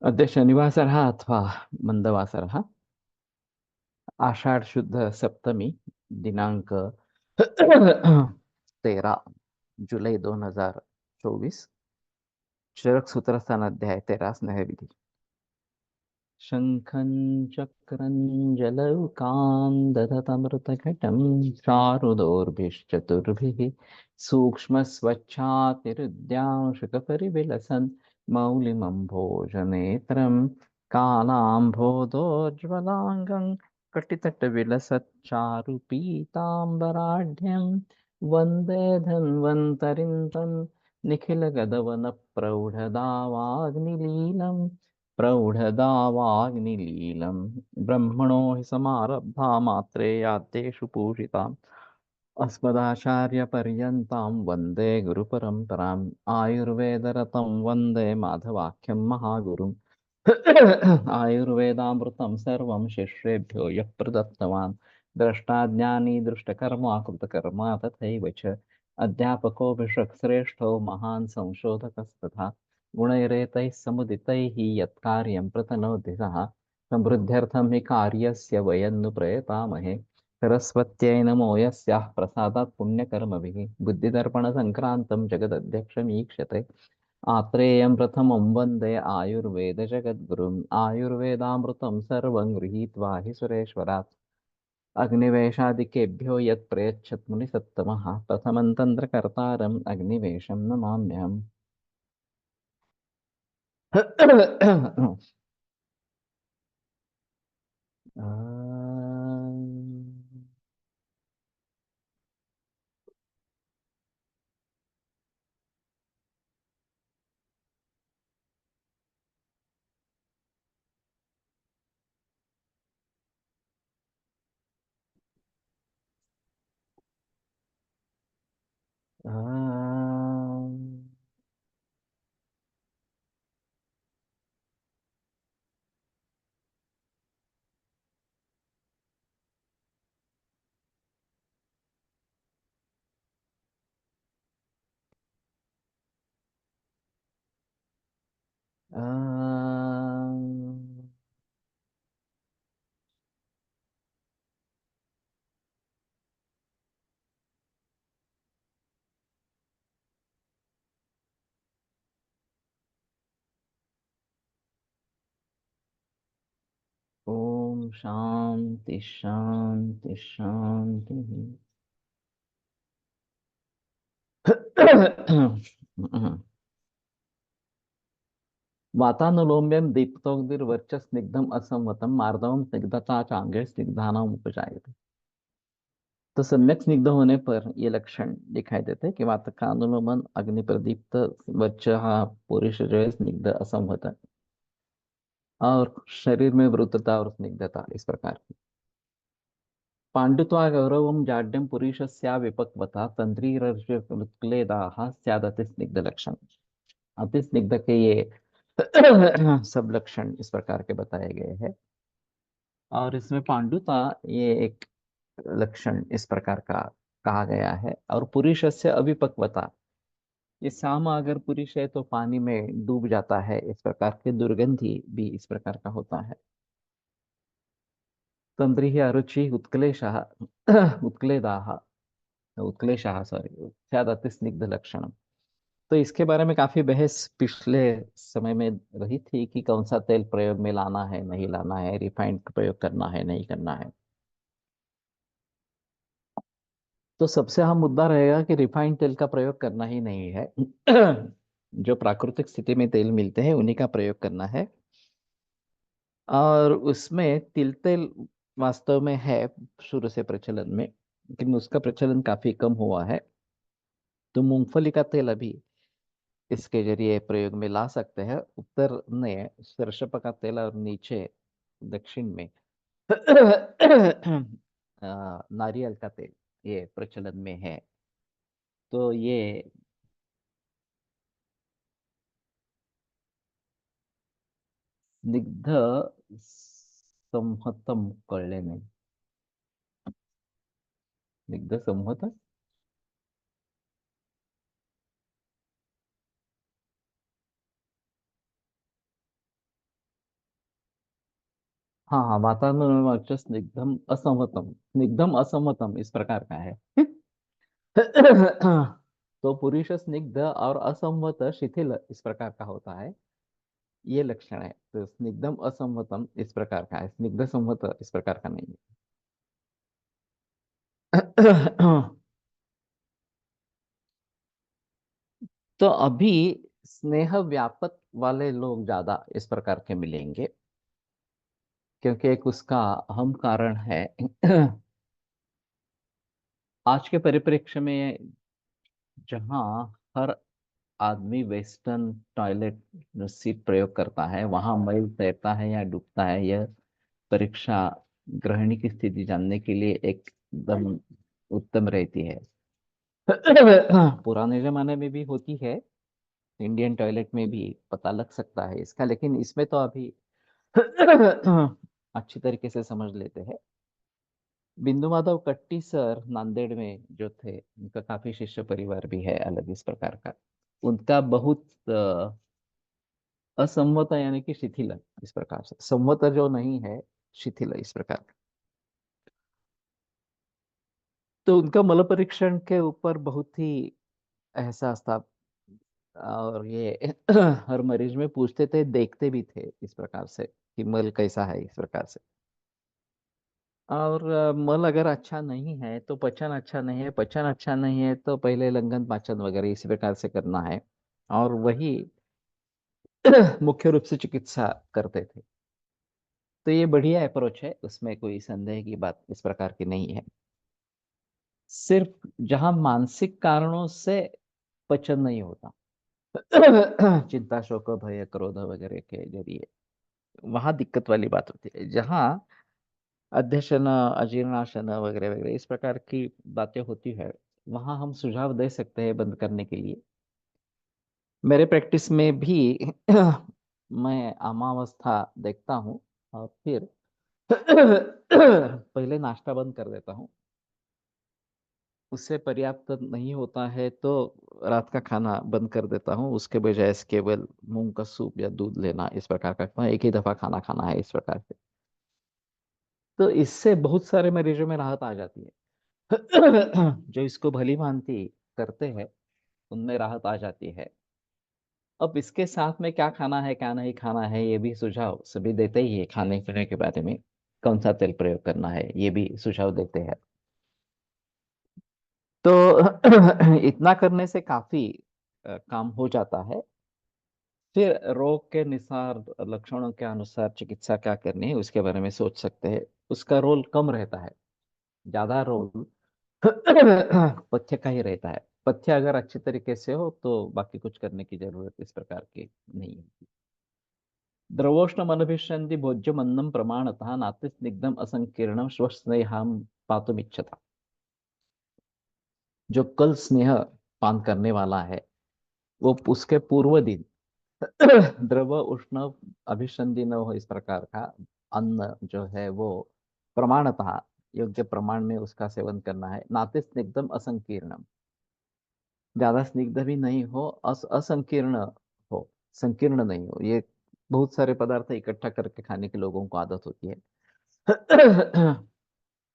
अद्य शनिवासरः अथवा मन्दवासरः आषाढ़ शुद्ध सप्तमी दिनांक 13 जुलाई 2024 चरक सूत्रस्थान अध्याय 13 स्नेह विधि। शंखं चक्रं जलौकान् दधतमृतघटं चारुदोर्भिश्चतुर्भिः सूक्ष्मस्वच्छातिरुद्यांशुकपरिविलसन् मौलिमम्भोजनेत्रं कालाम्भोदोज्ज्वलाङ्गं कटितटविलसच्चारुपीताम्बराढ्यं वन्दे धन्वन्तरिं तं निखिलगदवनप्रौढदावाग्निलीलम् प्रौढदावाग्निलीलम् ब्रह्मणो हि समारब्धा मात्रेयाद्येषु पूजिताम् अस्मदाचार्यपर्यन्तां वन्दे गुरुपरम्पराम् आयुर्वेदरतं वन्दे माधवाख्यं महागुरुम् आयुर्वेदामृतं सर्वं शिष्येभ्यो यः प्रदत्तवान् द्रष्टाज्ञानी दृष्टकर्मा कृतकर्मा तथैव च अध्यापको विश्वश्रेष्ठो महान् संशोधकस्तथा गुणैरेतैः समुदितैः यत्कार्यं प्रतनोति सः समृद्ध्यर्थं हि कार्यस्य वयं नु प्रयतामहे सरस्वत्यै नमो यस्याः प्रसादात् पुण्यकर्मभिः बुद्धिदर्पणसङ्क्रान्तं जगदध्यक्षमीक्षते आत्रेयं प्रथमं वन्दे आयुर्वेदजगद्गुरुम् आयुर्वेदामृतं सर्वं गृहीत्वा हि सुरेश्वरात् अग्निवेशादिकेभ्यो यत् प्रयच्छत् मुनिसत्तमः प्रथमं तन्त्रकर्तारम् अग्निवेशं नमाम्यहम्। ओम शांति शांति शांति। वातानुलोम्यं दीप्तोग्निर्वर्च स्निग्धम असंवतम मार्दवम स्निग्धता चांगे स्निग्धानाम उपजायते। तो सम्यक स्निग्ध होने पर ये लक्षण दिखाई देते हैं कि वात का अनुलोमन अग्नि प्रदीप्त वच्च हा पुरुष जो है स्निग्ध असंवत है, और शरीर में वृद्धता और स्निग्धता इस प्रकार की। पांडित्वा गौरवम जाड्यम पुरुषस्या विपक्वता तंत्रीरज्जुक्लेदाः स्यादति स्निग्ध लक्षण। अति स्निग्ध के ये सब लक्षण इस प्रकार के बताए गए हैं, और इसमें पांडुता ये एक लक्षण इस प्रकार का कहा गया है। और पुरुषस्य अविपक्वता, ये सामा अगर पुरुष है तो पानी में डूब जाता है, इस प्रकार के दुर्गंधि भी इस प्रकार का होता है। तंद्री अरुचि उत्क्लेशः उत्क्लेदाः उत्क्लेशः सॉरी शायद अति स्निग्ध लक्षण। तो इसके बारे में काफी बहस पिछले समय में रही थी कि कौन सा तेल प्रयोग में लाना है नहीं लाना है, रिफाइंड प्रयोग करना है नहीं करना है। तो सबसे अहम मुद्दा रहेगा कि रिफाइंड तेल का प्रयोग करना ही नहीं है। जो प्राकृतिक स्थिति में तेल मिलते हैं उन्हीं का प्रयोग करना है। और उसमें तिल तेल वास्तव में है शुरू से प्रचलन में, लेकिन उसका प्रचलन काफी कम हुआ है। तो मूंगफली का तेल अभी इसके जरिए प्रयोग में ला सकते हैं। उत्तर में सरसों का तेल और नीचे दक्षिण में नारियल का तेल ये प्रचलन में है। तो ये स्निग्ध संहतम कळले नाही। स्निग्ध संहत हाँ हाँ, वातावरण वर्चस्व स्निग्धम असंवतम, स्निग्धम असंवतम इस प्रकार का है। तो पुरुष स्निग्ध और असंवत शिथिल इस प्रकार का होता है, ये लक्षण है। तो स्निग्धम असंवतम इस प्रकार का है, स्निग्ध संवत इस प्रकार का नहीं है। तो अभी स्नेह व्यापक वाले लोग ज्यादा इस प्रकार के मिलेंगे, क्योंकि एक उसका अहम कारण है। आज के परिप्रेक्ष्य में जहाँ हर आदमी वेस्टर्न टॉयलेट सीट प्रयोग करता है, वहां मैल तैरता है या डूबता है, यह परीक्षा गृहिणी की स्थिति जानने के लिए एकदम उत्तम रहती है। पुराने जमाने में भी होती है, इंडियन टॉयलेट में भी पता लग सकता है इसका, लेकिन इसमें तो अभी अच्छी तरीके से समझ लेते हैं। बिंदु माधव कट्टी सर नांदेड़ में जो थे, उनका काफी शिष्य परिवार भी है अलग इस प्रकार का। उनका बहुत असंवत यानी कि शिथिल है इस प्रकार से, संवत जो नहीं है, शिथिल है इस प्रकार का। तो उनका मल परीक्षण के ऊपर बहुत ही एहसास था, और ये हर मरीज में पूछते थे, देखते भी थे इस प्रकार से कि मल कैसा है इस प्रकार से। और मल अगर अच्छा नहीं है तो पचन अच्छा नहीं है, पचन अच्छा नहीं है तो पहले लंघन पाचन वगैरह इसी प्रकार से करना है, और वही मुख्य रूप से चिकित्सा करते थे। तो ये बढ़िया अप्रोच है, उसमें कोई संदेह की बात इस प्रकार की नहीं है। सिर्फ जहां मानसिक कारणों से पचन नहीं होता, चिंता शोक भय क्रोध वगैरह के जरिए, वहां दिक्कत वाली बात होती है। जहां अध्यशन अजीर्णाशन वगैरह वगैरह इस प्रकार की बातें होती है, वहां हम सुझाव दे सकते हैं बंद करने के लिए। मेरे प्रैक्टिस में भी मैं आमावस्था देखता हूँ, और फिर पहले नाश्ता बंद कर देता हूँ। उससे पर्याप्त नहीं होता है तो रात का खाना बंद कर देता हूँ, उसके बजाय केवल मूंग का सूप या दूध लेना इस प्रकार का, एक ही दफा खाना खाना है इस प्रकार से। तो इससे बहुत सारे मरीजों में राहत आ जाती है। जो इसको भली भांति करते हैं, उनमें राहत आ जाती है। अब इसके साथ में क्या खाना है क्या नहीं खाना है, ये भी सुझाव सभी देते ही है। खाने पीने के बारे में कौन सा तेल प्रयोग करना है, ये भी सुझाव देते हैं। तो इतना करने से काफी काम हो जाता है। फिर रोग के अनुसार, लक्षणों के अनुसार चिकित्सा क्या करनी है उसके बारे में सोच सकते हैं। उसका रोल कम रहता है, ज्यादा रोल पथ्य का ही रहता है। पथ्य अगर अच्छे तरीके से हो तो बाकी कुछ करने की जरूरत इस प्रकार की नहीं है। द्रवोष्णम अनभिष्यन्ति भोज्यम अन्नम प्रमाणतः नाति स्निग्धम असंकीर्णम स्वस्नेहाम पातुमिच्छता। जो कल स्नेह पान करने वाला है, वो उसके पूर्व दिन द्रव उष्ण अभिसंधि न हो इस प्रकार का अन्न जो है वो प्रमाणतः योग्य प्रमाण में उसका सेवन करना है। नाते स्निग्धम असंकीर्णम, ज्यादा स्निग्ध भी नहीं हो, असंकीर्ण हो, संकीर्ण नहीं हो। ये बहुत सारे पदार्थ इकट्ठा करके खाने के लोगों को आदत होती है।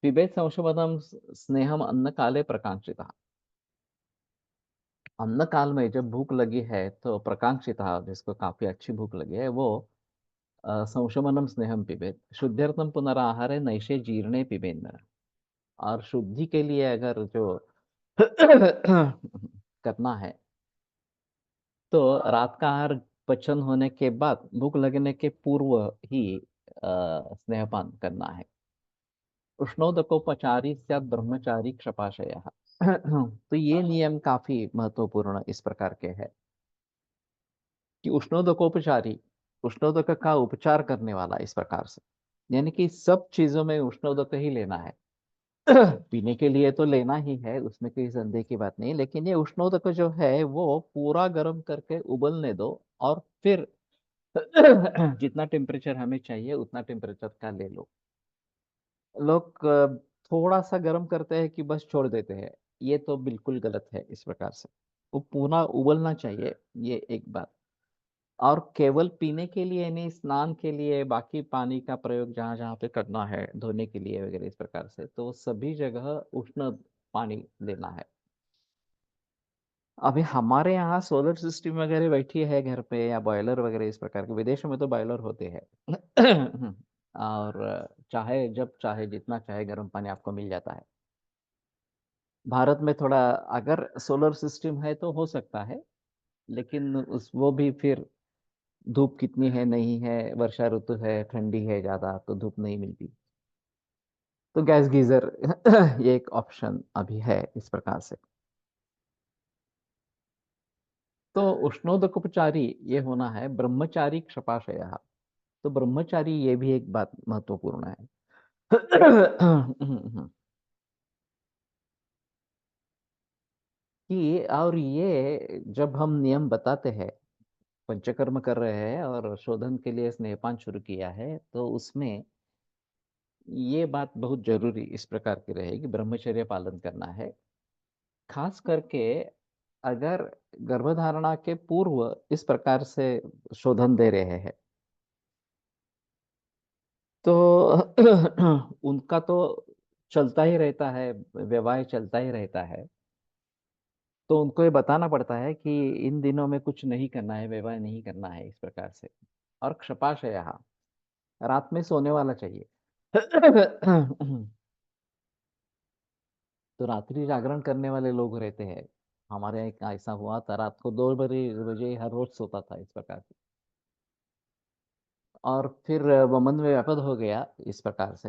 पिबेत संशोधनम स्नेहम अन्न काले प्रकांक्षिता। अन्न काल में जब भूख लगी है तो प्रकांक्षिता, जिसको काफी अच्छी भूख लगी है, वो संशमनम स्नेहम पिबेत शुद्ध्यर्थम पुनराहारे नैशे जीर्णे पिबेन। और शुद्धि के लिए अगर जो करना है, तो रात का आहार पचन होने के बाद भूख लगने के पूर्व ही स्नेहपान करना है। उष्णोदकोपचारी स्यात् ब्रह्मचारी क्षपाशय। तो ये नियम काफी महत्वपूर्ण इस प्रकार के है कि उष्णोदकोपचारी, उष्णोदक का उपचार करने वाला इस प्रकार से, यानी कि सब चीजों में उष्णोदक ही लेना है। पीने के लिए तो लेना ही है, उसमें कोई संदेह की बात नहीं, लेकिन ये उष्णोदक जो है वो पूरा गर्म करके उबलने दो, और फिर जितना टेम्परेचर हमें चाहिए उतना टेम्परेचर का ले लो। लोग थोड़ा सा गर्म करते हैं कि बस छोड़ देते हैं, ये तो बिल्कुल गलत है इस प्रकार से। वो पूरा उबलना चाहिए, ये एक बात। और केवल पीने के लिए नहीं, स्नान के लिए, बाकी पानी का प्रयोग जहाँ जहाँ पे करना है, धोने के लिए वगैरह इस प्रकार से, तो सभी जगह उष्ण पानी देना है। अभी हमारे यहाँ सोलर सिस्टम वगैरह बैठी है घर पे, या बॉयलर वगैरह इस प्रकार के, विदेशों में तो बॉयलर होते हैं। और चाहे जब चाहे जितना चाहे गर्म पानी आपको मिल जाता है। भारत में थोड़ा, अगर सोलर सिस्टम है तो हो सकता है, लेकिन उस वो भी फिर धूप कितनी है नहीं है, वर्षा ऋतु है, ठंडी है ज्यादा, तो धूप नहीं मिलती, तो गैस गीजर ये एक ऑप्शन अभी है इस प्रकार से। तो उष्णोदकोपचारी ये होना है, ब्रह्मचारी क्षपाशय। तो ब्रह्मचारी ये भी एक बात महत्वपूर्ण है। कि और ये जब हम नियम बताते हैं, पंचकर्म कर रहे हैं और शोधन के लिए स्नेहपान शुरू किया है, तो उसमें ये बात बहुत जरूरी इस प्रकार की रहेगी, ब्रह्मचर्य पालन करना है। खास करके अगर गर्भधारणा के पूर्व इस प्रकार से शोधन दे रहे हैं, तो उनका तो चलता ही रहता है, विवाह चलता ही रहता है। तो उनको ये बताना पड़ता है कि इन दिनों में कुछ नहीं करना है, विवाह नहीं करना है इस प्रकार से। और क्षपाशय, रात में सोने वाला चाहिए। तो रात्रि जागरण करने वाले लोग रहते हैं। हमारे यहाँ एक ऐसा हुआ था, रात को 2 बजे हर रोज सोता था इस प्रकार से। और फिर वो मन में व्यापद हो गया इस प्रकार से।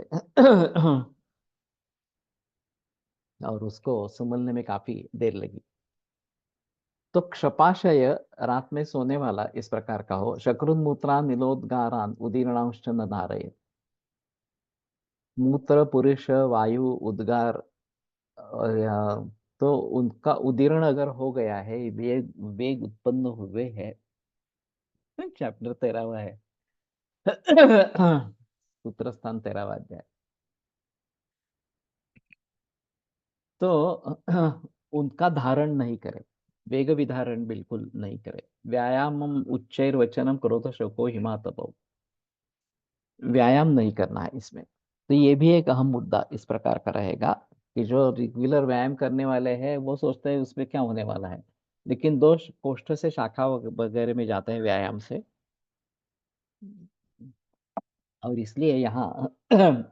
और उसको संभलने में काफी देर लगी। तो क्षपाशय रात में सोने वाला इस प्रकार का हो, शक्रुन्मूत्रान नीलोद्गारान उदीर्णांश न धारये। मूत्र पुरुष वायु उद्गार, तो उनका उदीर्ण अगर हो गया है, वेग वेग उत्पन्न हुए हैं। चैप्टर 13वां है। सूत्र स्थान 13वां अध्याय। तो उनका धारण नहीं करे, वेग विधारण बिल्कुल नहीं करे। व्यायाम उच्चैर वचनम क्रोध शोको हिमातपो, व्यायाम नहीं करना है इसमें। तो ये भी एक अहम मुद्दा इस प्रकार का रहेगा, कि जो रेगुलर व्यायाम करने वाले हैं वो सोचते हैं उसमें क्या होने वाला है, लेकिन दो कोष्ठ से शाखा वगैरह में जाते हैं व्यायाम से। और इसलिए यहाँ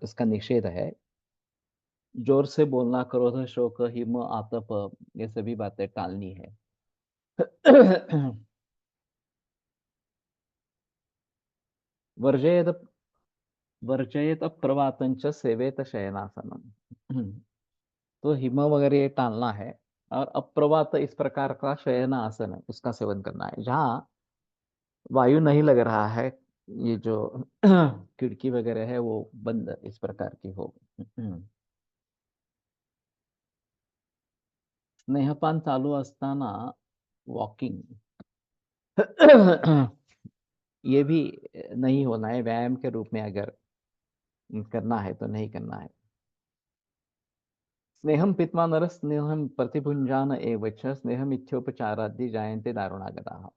उसका निषेध है। जोर से बोलना, क्रोध शोक हिम आतप, ये सभी बातें टालनी है। वर्जयत वर्जयत अप्रवातंच सेवेत शयनासनम। तो हिम वगैरह ये टालना है। और अप्रवात इस प्रकार का शयन आसन है, उसका सेवन करना है जहाँ वायु नहीं लग रहा है, ये जो खिड़की वगैरह है वो बंद इस प्रकार की हो। स्नेहपान चालू असताना वॉकिंग, ये भी नहीं होना है व्यायाम के रूप में, अगर करना है तो नहीं करना है। स्नेहम पित्वा नर स्नेहम प्रतिभुंजान एव च स्नेहम इत्योपचारादि जायन्ते दारुणागताः।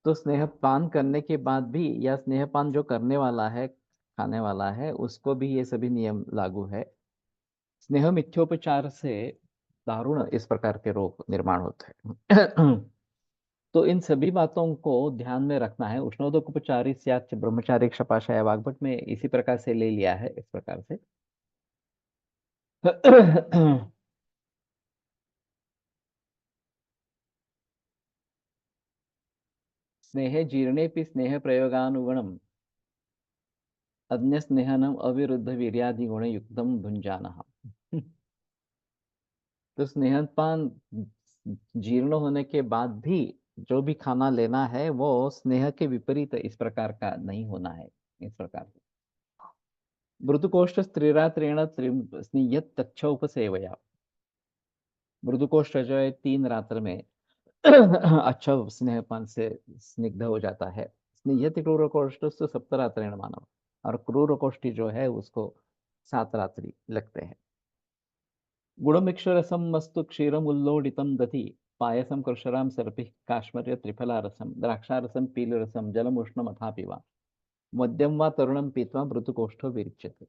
तो स्नेहपान करने के बाद भी, या स्नेहपान जो करने वाला है, खाने वाला है, उसको भी ये सभी नियम लागू है। स्नेह मिथ्योपचार से दारुण इस प्रकार के रोग निर्माण होते हैं। तो इन सभी बातों को ध्यान में रखना है। उष्णोदकोपचारी स्याच्च ब्रह्मचारी क्षपाशय, वाग्भट में इसी प्रकार से ले लिया है इस प्रकार से। स्नेहे जीर्णेपि स्नेह प्रयोगानुगुणम अन्य स्नेहनम अविरुद्ध वीर्यादि गुण युक्तम भुंजाना। तो स्नेहपान जीर्ण होने के बाद भी जो भी खाना लेना है वो स्नेह के विपरीत इस प्रकार का नहीं होना है इस प्रकार से। मृदुकोष्ठ स्त्रीरात्रेण स्नियत तच्छ उपसेवया। मृदुकोष्ठ जो है 3 रात्र में अच्छा स्नेहपान से स्निग्ध हो जाता है। स्नियत क्रूरकोष्ठ से 7 रात्रेण मानव। और क्रूरकोष्ठी जो है उसको 7 रात्रि लगते हैं। गुणमिक्षरसम मस्तु क्षीरम उल्लोडितम दधि पायसम कृषराम सर्पि काश्मीर त्रिफलारसम द्राक्षारसम पीलरसम जलम उष्णम अथा पिबा मध्यम वा तरुणम पीत्वा मृदुकोष्ठो विरिच्यते।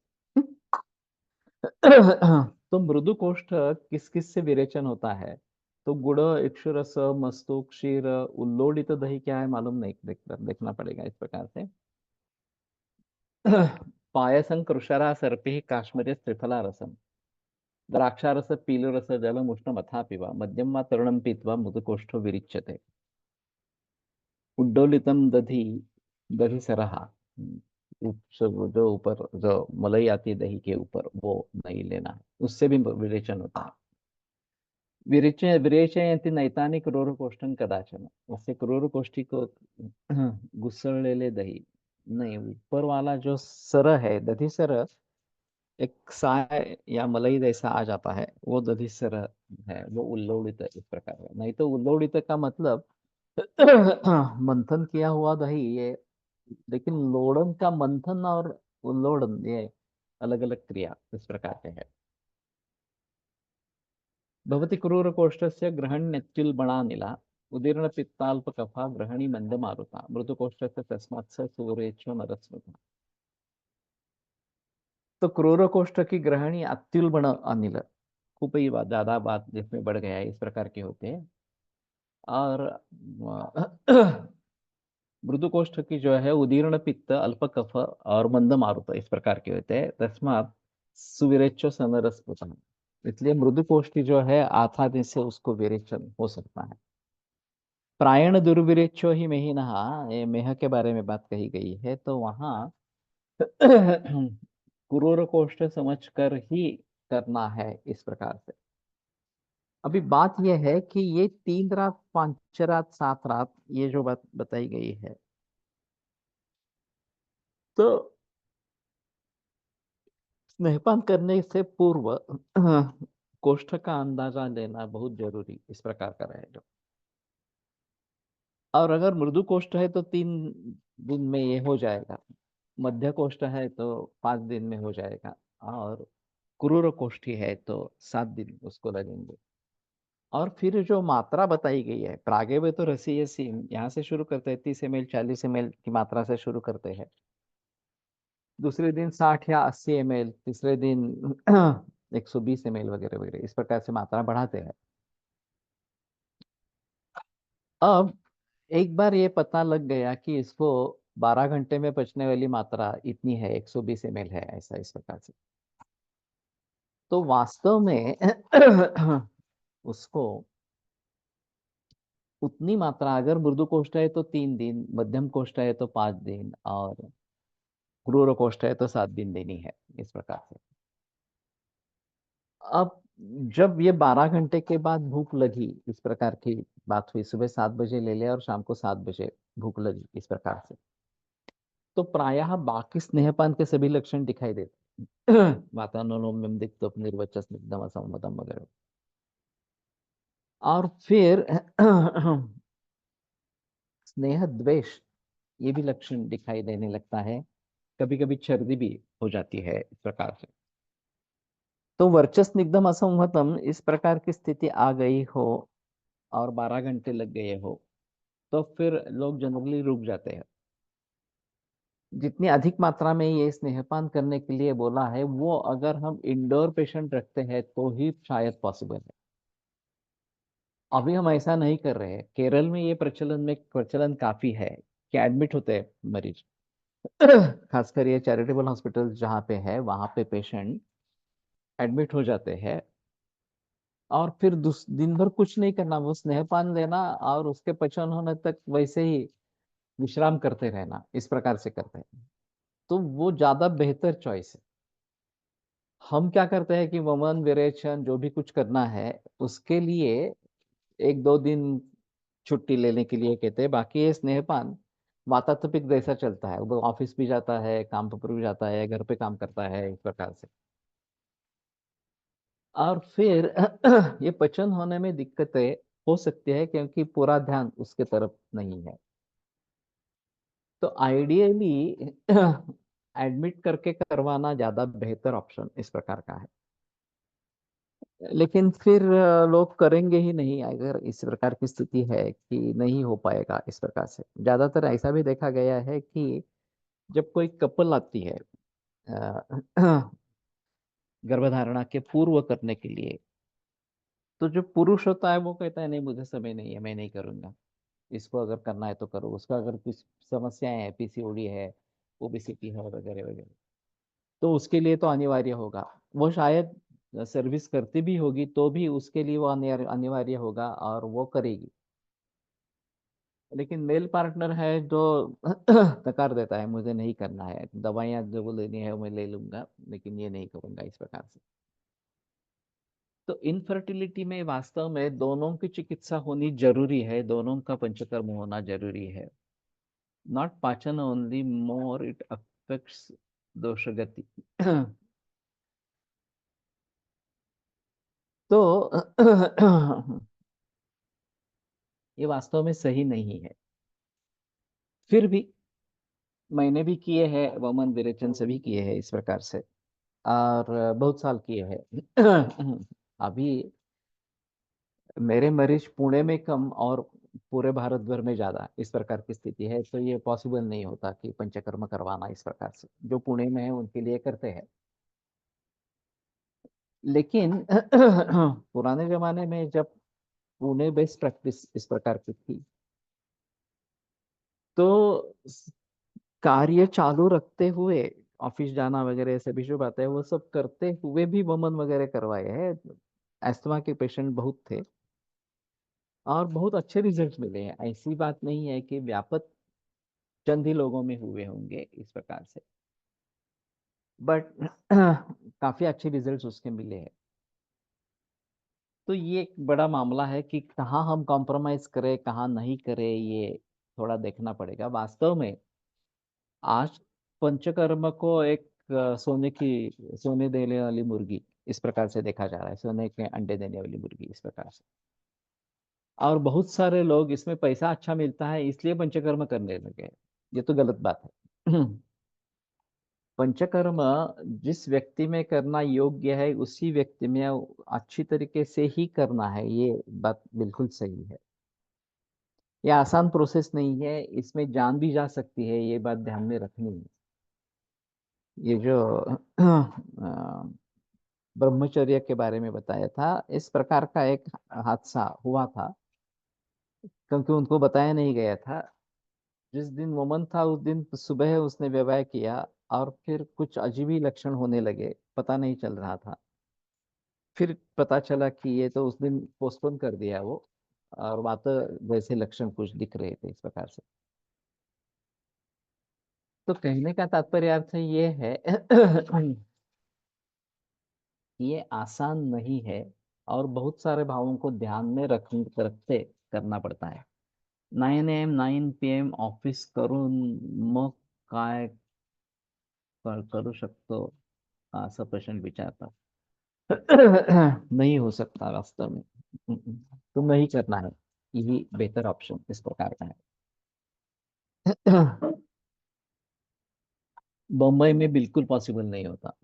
तो मृदुकोष्ठ किस किस से विरेचन होता है? तो गुड़, इक्षुरस, मस्तु, क्षीर, उल्लोड़ित दही क्या है मालूम नहीं, देखना पड़ेगा इस प्रकार से। पायसं कृषरा सर्पि काश्मीर त्रिफला रसम द्राक्षारस पीलरस जलम उष्णम अथा पिबा मध्यम वा तरुणम पीत्वा मृदुकोष्ठो विरिच्यते। उड्डोलितम दधी, दही सरहा, जो ऊपर जो मलाई आती है दही के ऊपर वो नहीं लेना है, उससे भी विरेचन होता है। विरेचयन्ति नैतानि क्रूरकोष्ठं कदाचन, उससे क्रूरकोष्ठी को गुस्सलेले दही, नहीं ऊपर वाला जो सर है दधी सर, एक साय या मलाई जैसा आ जाता है, वो दधी सर है, वो उल्लोड़ित इस प्रकार है। नहीं तो उल्लोड़ित का मतलब मंथन किया हुआ दही ये, लेकिन लोड़न का मंथन और उल्लोड़न ये अलग अलग क्रिया इस प्रकार के है। भवति क्रूरकोष्ठस्य ग्रहण्यत्युल्बणानिला उदीर्ण पित्ताल्प कफा ग्रहणी मंद मारुता मृदुकोष्ठस्य तस्मात् स सूरेच्छो नरस्मृता। तो क्रूरकोष्ठ की ग्रहणी अत्युल्बण अनिल, खूब ही ज्यादा बात जिसमें बढ़ गया है इस प्रकार के होते हैं। और मृदुकोष्ठ की जो है उदीर्ण पित्त अल्प कफ और मंद मारुत इस प्रकार के होते हैं, तस्मात सुविरेचो समरसपुतम, इसलिए मृदुकोष्ठी जो है आसानी से उसको विरेचन हो सकता है। प्रायण दुर्विरेचो ही मेहिनः, ये मेह के बारे में बात कही गई है, तो वहाँ क्रूर कोष्ठ समझ कर ही करना है इस प्रकार से। अभी बात यह है कि ये 3 रात 5 रात 7 रात ये जो बात बताई गई है, तो स्नेहपान करने से पूर्व कोष्ठ का अंदाजा लेना बहुत जरूरी इस प्रकार का रहेगा। और अगर मृदु कोष्ठ है तो 3 दिन में ये हो जाएगा, मध्य कोष्ठ है तो 5 दिन में हो जाएगा, और क्रूर कोष्ठी है तो 7 दिन उसको लगेंगे। और फिर जो मात्रा बताई गई है, प्रागे में तो रसी सीम यहाँ से शुरू करते हैं, 30 ml 40 ml की मात्रा से शुरू करते हैं, दूसरे दिन 60 या 80 ml, तीसरे दिन 120 ml वगैरह वगैरह इस प्रकार से मात्रा बढ़ाते हैं। अब एक बार ये पता लग गया कि इसको 12 घंटे में पचने वाली मात्रा इतनी है, 120 ml है, ऐसा इस प्रकार से, तो वास्तव में उसको उतनी मात्रा, अगर मृदु कोष्ठ है तो 3 दिन, मध्यम कोष्ठ है तो 5 दिन, और क्रूर कोष्ठ है तो 7 दिन देनी है इस प्रकार से। अब जब ये 12 घंटे के बाद भूख लगी, इस प्रकार की बात हुई, सुबह 7 बजे ले लिया और शाम को 7 बजे भूख लगी इस प्रकार से, तो प्रायः बाकी स्नेहपान के सभी लक्षण दिखाई देते वातावरणों दिक्तोप निर्वचस स्निग्धम असंवदम वगैरह। और फिर स्नेह द्वेष ये भी लक्षण दिखाई देने लगता है, कभी कभी छर्दी भी हो जाती है इस प्रकार से। तो वर्चस निगम असंहतम इस प्रकार की स्थिति आ गई हो और 12 घंटे लग गए हो, तो फिर लोग जनरली रुक जाते हैं। जितनी अधिक मात्रा में ये स्नेहपान करने के लिए बोला है, वो अगर हम इंडोर पेशेंट रखते हैं तो ही शायद पॉसिबल है। अभी हम ऐसा नहीं कर रहे हैं। केरल में ये प्रचलन काफी है कि एडमिट होते हैं मरीज, खासकर ये चैरिटेबल हॉस्पिटल जहाँ पे है वहां पे पेशेंट एडमिट हो जाते हैं, और फिर दिन भर कुछ नहीं करना, वो स्नेहपान लेना और उसके पचन होने तक वैसे ही विश्राम करते रहना, इस प्रकार से करते हैं। तो वो ज्यादा बेहतर चॉइस है। हम क्या करते हैं कि वमन विरेचन जो भी कुछ करना है उसके लिए 1-2 दिन छुट्टी लेने के लिए कहते हैं, बाकी ये स्नेहपान वातातपिक जैसा चलता है, वो ऑफिस भी जाता है, काम पर भी जाता है, घर पे काम करता है इस प्रकार से। और फिर ये पचन होने में दिक्कतें हो सकती है क्योंकि पूरा ध्यान उसके तरफ नहीं है। तो आइडियली एडमिट करके करवाना ज्यादा बेहतर ऑप्शन इस प्रकार का है। लेकिन फिर लोग करेंगे ही नहीं अगर इस प्रकार की स्थिति है कि नहीं हो पाएगा इस प्रकार से। ज्यादातर ऐसा भी देखा गया है कि जब कोई कपल आती है अ, गर्भधारणा के पूर्व करने के लिए, तो जो पुरुष होता है वो कहता है नहीं मुझे समय नहीं है, मैं नहीं करूंगा। इसको अगर करना है तो करो, उसका अगर कुछ समस्याएं हैं, पीसीओडी है, ओबेसिटी है वगैरह वगैरह, तो उसके लिए तो अनिवार्य होगा। वो शायद सर्विस करती भी होगी तो भी उसके लिए वो अनिवार्य होगा और वो करेगी। लेकिन मेल पार्टनर है जो नकार देता है, मुझे नहीं करना है, दवाइयाँ जो वो लेनी है वो मैं ले लूंगा लेकिन ये नहीं करूंगा इस प्रकार से। तो इनफर्टिलिटी में वास्तव में दोनों की चिकित्सा होनी जरूरी है, दोनों का पंचकर्म होना जरूरी है। नॉट पाचन ओनली, मोर इट अफेक्ट्स दोषगति। तो ये वास्तव में सही नहीं है। फिर भी मैंने भी किए हैं, वमन विरेचन से भी किए हैं इस प्रकार से, और बहुत साल किए हैं। अभी मेरे मरीज पुणे में कम और पूरे भारत भर में ज्यादा इस प्रकार की स्थिति है, तो ये पॉसिबल नहीं होता कि पंचकर्म करवाना इस प्रकार से। जो पुणे में है उनके लिए करते हैं। लेकिन पुराने जमाने में जब पुणे बेस्ट प्रैक्टिस इस प्रकार की थी, तो कार्य चालू रखते हुए ऑफिस जाना वगैरह ऐसे भी जो बात है वो सब करते हुए भी वमन वगैरह करवाए हैं। अस्थमा के पेशेंट बहुत थे और बहुत अच्छे रिजल्ट मिले हैं। ऐसी बात नहीं है कि व्यापक चंद ही लोगों में हुए होंगे इस प्रकार से, बट काफी अच्छे रिजल्ट्स उसके मिले हैं। तो ये एक बड़ा मामला है कि कहाँ हम कॉम्प्रोमाइज करें कहाँ नहीं करें, ये थोड़ा देखना पड़ेगा वास्तव में। आज पंचकर्म को एक सोने देने वाली मुर्गी इस प्रकार से देखा जा रहा है, सोने के अंडे देने वाली मुर्गी इस प्रकार से। और बहुत सारे लोग इसमें पैसा अच्छा मिलता है इसलिए पंचकर्म करने लगे। ये तो गलत बात है। पंचकर्म जिस व्यक्ति में करना योग्य है उसी व्यक्ति में अच्छी तरीके से ही करना है, ये बात बिल्कुल सही है। ये आसान प्रोसेस नहीं है, इसमें जान भी जा सकती है, ये बात ध्यान में रखनी है। ये जो ब्रह्मचर्य के बारे में बताया था, इस प्रकार का एक हादसा हुआ था क्योंकि उनको बताया नहीं गया था। जिस दिन वमन था उस दिन सुबह उसने विवाह किया और फिर कुछ अजीब ही लक्षण होने लगे, पता नहीं चल रहा था। फिर पता चला कि ये तो उस दिन पोस्टपोन कर दिया वो, और वहाँ वैसे लक्षण कुछ दिख रहे थे इस प्रकार से। तो कहने का तात्पर्य अर्थ ये है ये आसान नहीं है और बहुत सारे भावों को ध्यान में रखते करना पडता है। 9 AM 9 PM ऑफिस करून मग काय करू शकतो असं पेशंट विचारतात। नहीं हो सकता वास्तव में। तो नहीं करना है, यही बेहतर ऑप्शन इस प्रकार का है। बम्बई में बिल्कुल पॉसिबल नहीं होता।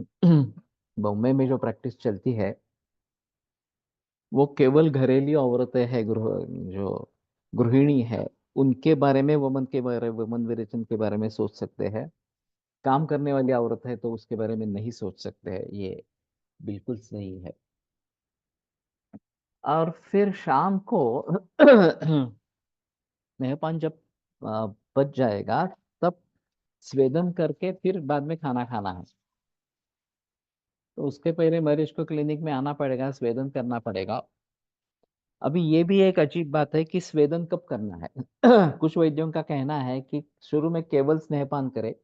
बम्बई में जो प्रैक्टिस चलती है वो केवल घरेलू औरतें हैं, जो गृहिणी है उनके बारे में, वमन विरेचन के बारे में सोच सकते हैं। काम करने वाली औरत है तो उसके बारे में नहीं सोच सकते हैं, ये बिल्कुल सही है। और फिर शाम को मेहपान जब बच जाएगा तब स्वेदन करके फिर बाद में खाना खाना है। तो उसके पहले मरीज को क्लिनिक में आना पड़ेगा, स्वेदन करना पड़ेगा। अभी ये भी एक अजीब बात है कि स्वेदन कब करना है। कुछ वैद्यों का कहना है कि शुरू में केवल स्नेहपान करे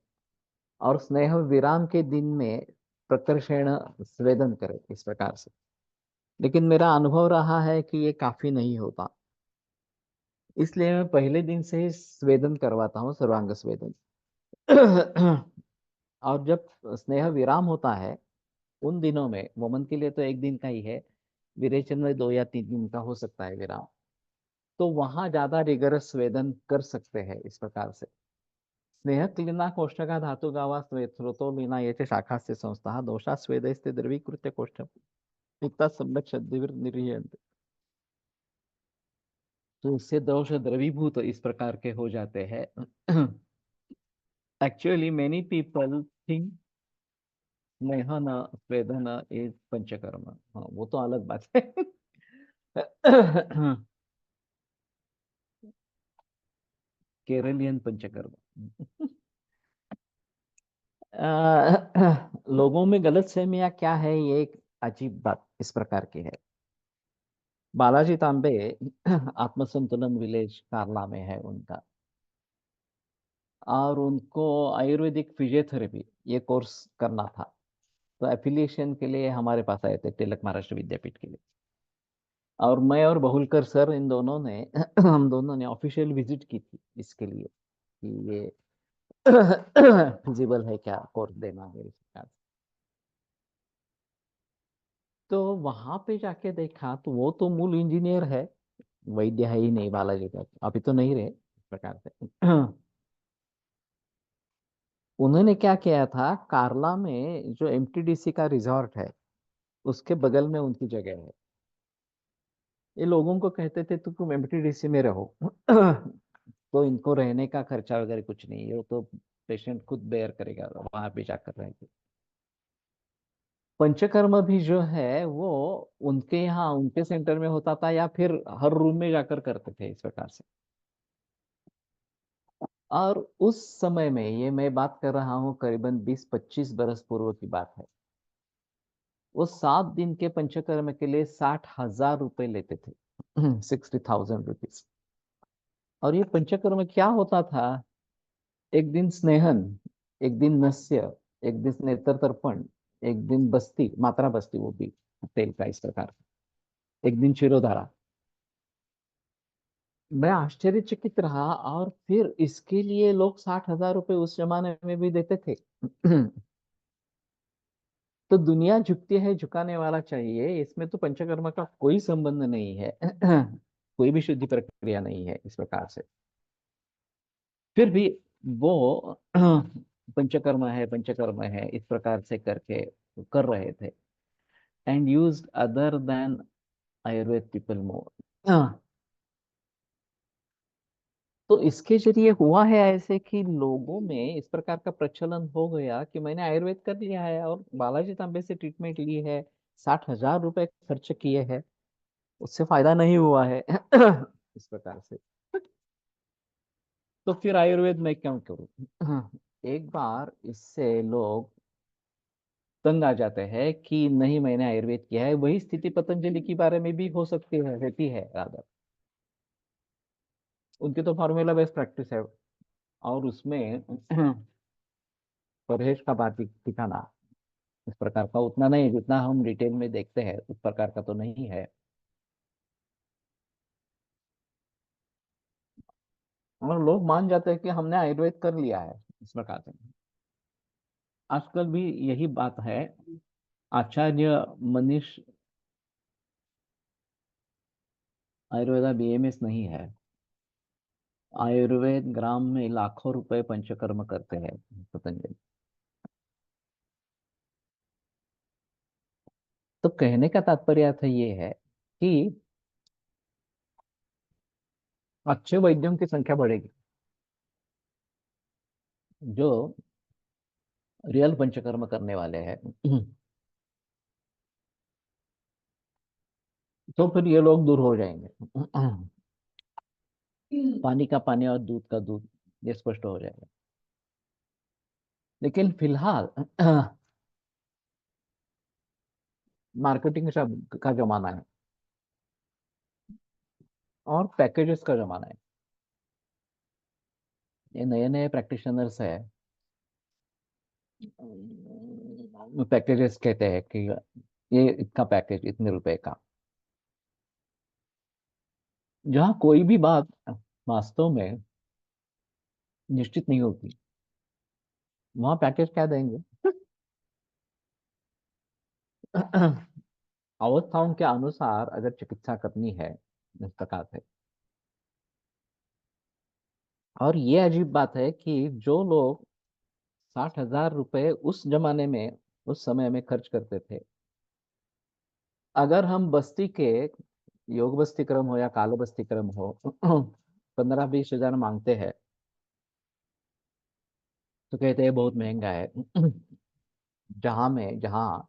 और स्नेह विराम के दिन में प्रकर्षण स्वेदन करे इस प्रकार से। लेकिन मेरा अनुभव रहा है कि ये काफी नहीं होता, इसलिए मैं पहले दिन से ही स्वेदन करवाता हूँ, सर्वांग स्वेदन। और जब स्नेह विराम होता है उन दिनों में, वमन के लिए तो एक दिन का ही है, विरेचन में 2 या 3 दिन का हो सकता है विराम, तो वहां ज्यादा रिगरस स्वेदन कर सकते हैं इस प्रकार से। स्नेह क्लीना कोष्टका धातु गावा स्रोतो लीना येथे शाखास्य संस्था दोषा स्वेदस्ते द्रवीकृत्य कोष्ठ। इतना संरक्षण निर्णय। तो इससे दोष द्रवीभूत इस प्रकार के हो जाते हैं। Actually many people think snehan swedan is panchakarma. हाँ, वो तो अलग बात है। केरलियन पंचकर्म। लोगों में गलतफहमियां क्या है, ये एक अजीब बात इस प्रकार की है। बालाजी तांबे आत्मसंतुलन विलेज कार्ला में है उनका, और उनको आयुर्वेदिक फिजियोथेरेपी ये कोर्स करना था। तो एफिलिएशन के लिए हमारे पास आए थे तिलक महाराष्ट्र विद्यापीठ के लिए। और मैं और बहुलकर सर इन दोनों ने हम दोनों ने ऑफिशियल विजिट की थी इसके लिए कि ये फिजिबल है क्या कोर्स देना मेरे साथ। तो वहां पे जाके देखा तो वो तो मूल इंजीनियर है, वैद्य है ही नहीं बालाजी का, अभी तो नहीं रहे इस प्रकार से। उन्होंने क्या किया था, कार्ला में जो एमटीडीसी का रिजॉर्ट है उसके बगल में उनकी जगह है। ये लोगों को कहते थे तो तुम एमटीडीसी में रहो। तो इनको रहने का खर्चा वगैरह कुछ नहीं है, वो तो पेशेंट खुद बेयर करेगा वहां पे जाकर रहेंगे। पंचकर्म भी जो है वो उनके यहाँ उनके सेंटर में होता था, या फिर हर रूम में जाकर करते थे इस प्रकार से। और उस समय में, ये मैं बात कर रहा हूँ करीबन 20-25 बरस पूर्व की बात है, वो 7 दिन के पंचकर्म के लिए 60,000 रुपए लेते थे। 60,000 रुपीज। और ये पंचकर्म क्या होता था, एक दिन स्नेहन, एक दिन नस्य, एक दिन नेत्र तर्पण, एक दिन बस्ती मात्रा बस्ती वो भी तेल का इस प्रकार, एक दिन शिरोधारा। मैं आश्चर्यचकित रहा, और फिर इसके लिए लोग 60,000 रुपए उस जमाने में भी देते थे। तो दुनिया झुकती है, झुकाने वाला चाहिए, इसमें तो पंचकर्म का कोई संबंध नहीं है। कोई भी शुद्धि प्रक्रिया नहीं है इस प्रकार से। फिर भी वो पंचकर्म है इस प्रकार से करके कर रहे थे, and use other than Ayurveda people more. तो इसके जरिए हुआ है ऐसे कि लोगों में इस प्रकार का प्रचलन हो गया कि मैंने आयुर्वेद कर लिया है और बालाजी तांबे से ट्रीटमेंट ली है, 60,000 रुपए खर्च किए हैं, उससे फायदा नहीं हुआ है। इस प्रकार से। तो फिर आयुर्वेद में क्यों करूं? एक बार इससे लोग तंग आ जाते हैं कि नहीं मैंने आयुर्वेद किया है, वही स्थिति पतंजलि के बारे में भी हो सकती है, रहती है रादर। उनकी तो फॉर्मूला बेस्ड प्रैक्टिस है, और उसमें परहेज का बात दिखाना इस प्रकार का उतना नहीं, जितना हम डिटेल में देखते हैं उस प्रकार का तो नहीं है। और लोग मान जाते हैं कि हमने आयुर्वेद कर लिया है इस प्रकार से। आजकल भी यही बात है। आचार्य मनीष आयुर्वेदा बीएमएस नहीं है। आयुर्वेद ग्राम में लाखों रुपए पंचकर्म करते हैं पतंजलि। तो कहने का तात्पर्य था ये है कि अच्छे वैद्यों की संख्या बढ़ेगी जो रियल पंचकर्म करने वाले हैं। तो फिर ये लोग दूर हो जाएंगे। पानी का पानी और दूध का दूध, ये स्पष्ट हो जाएगा। लेकिन फिलहाल मार्केटिंग का जमाना है, और पैकेजेस का जमाना है। ये नए नए प्रैक्टिशनर्स है, पैकेजेस कहते हैं कि ये इतना पैकेज इतने रुपए का, जहाँ कोई भी बात वास्तव में निश्चित नहीं होती, वहाँ पैकेज क्या देंगे? अवस्थाओं के अनुसार अगर चिकित्सा करनी है इस प्रकार से। और ये अजीब बात है कि जो लोग 60,000 रुपए उस जमाने में उस समय में खर्च करते थे, अगर हम बस्ती के योग बस्ती क्रम हो या कालो बस्ती क्रम हो 15-20 हजार मांगते हैं तो कहते हैं बहुत महंगा है। जहाँ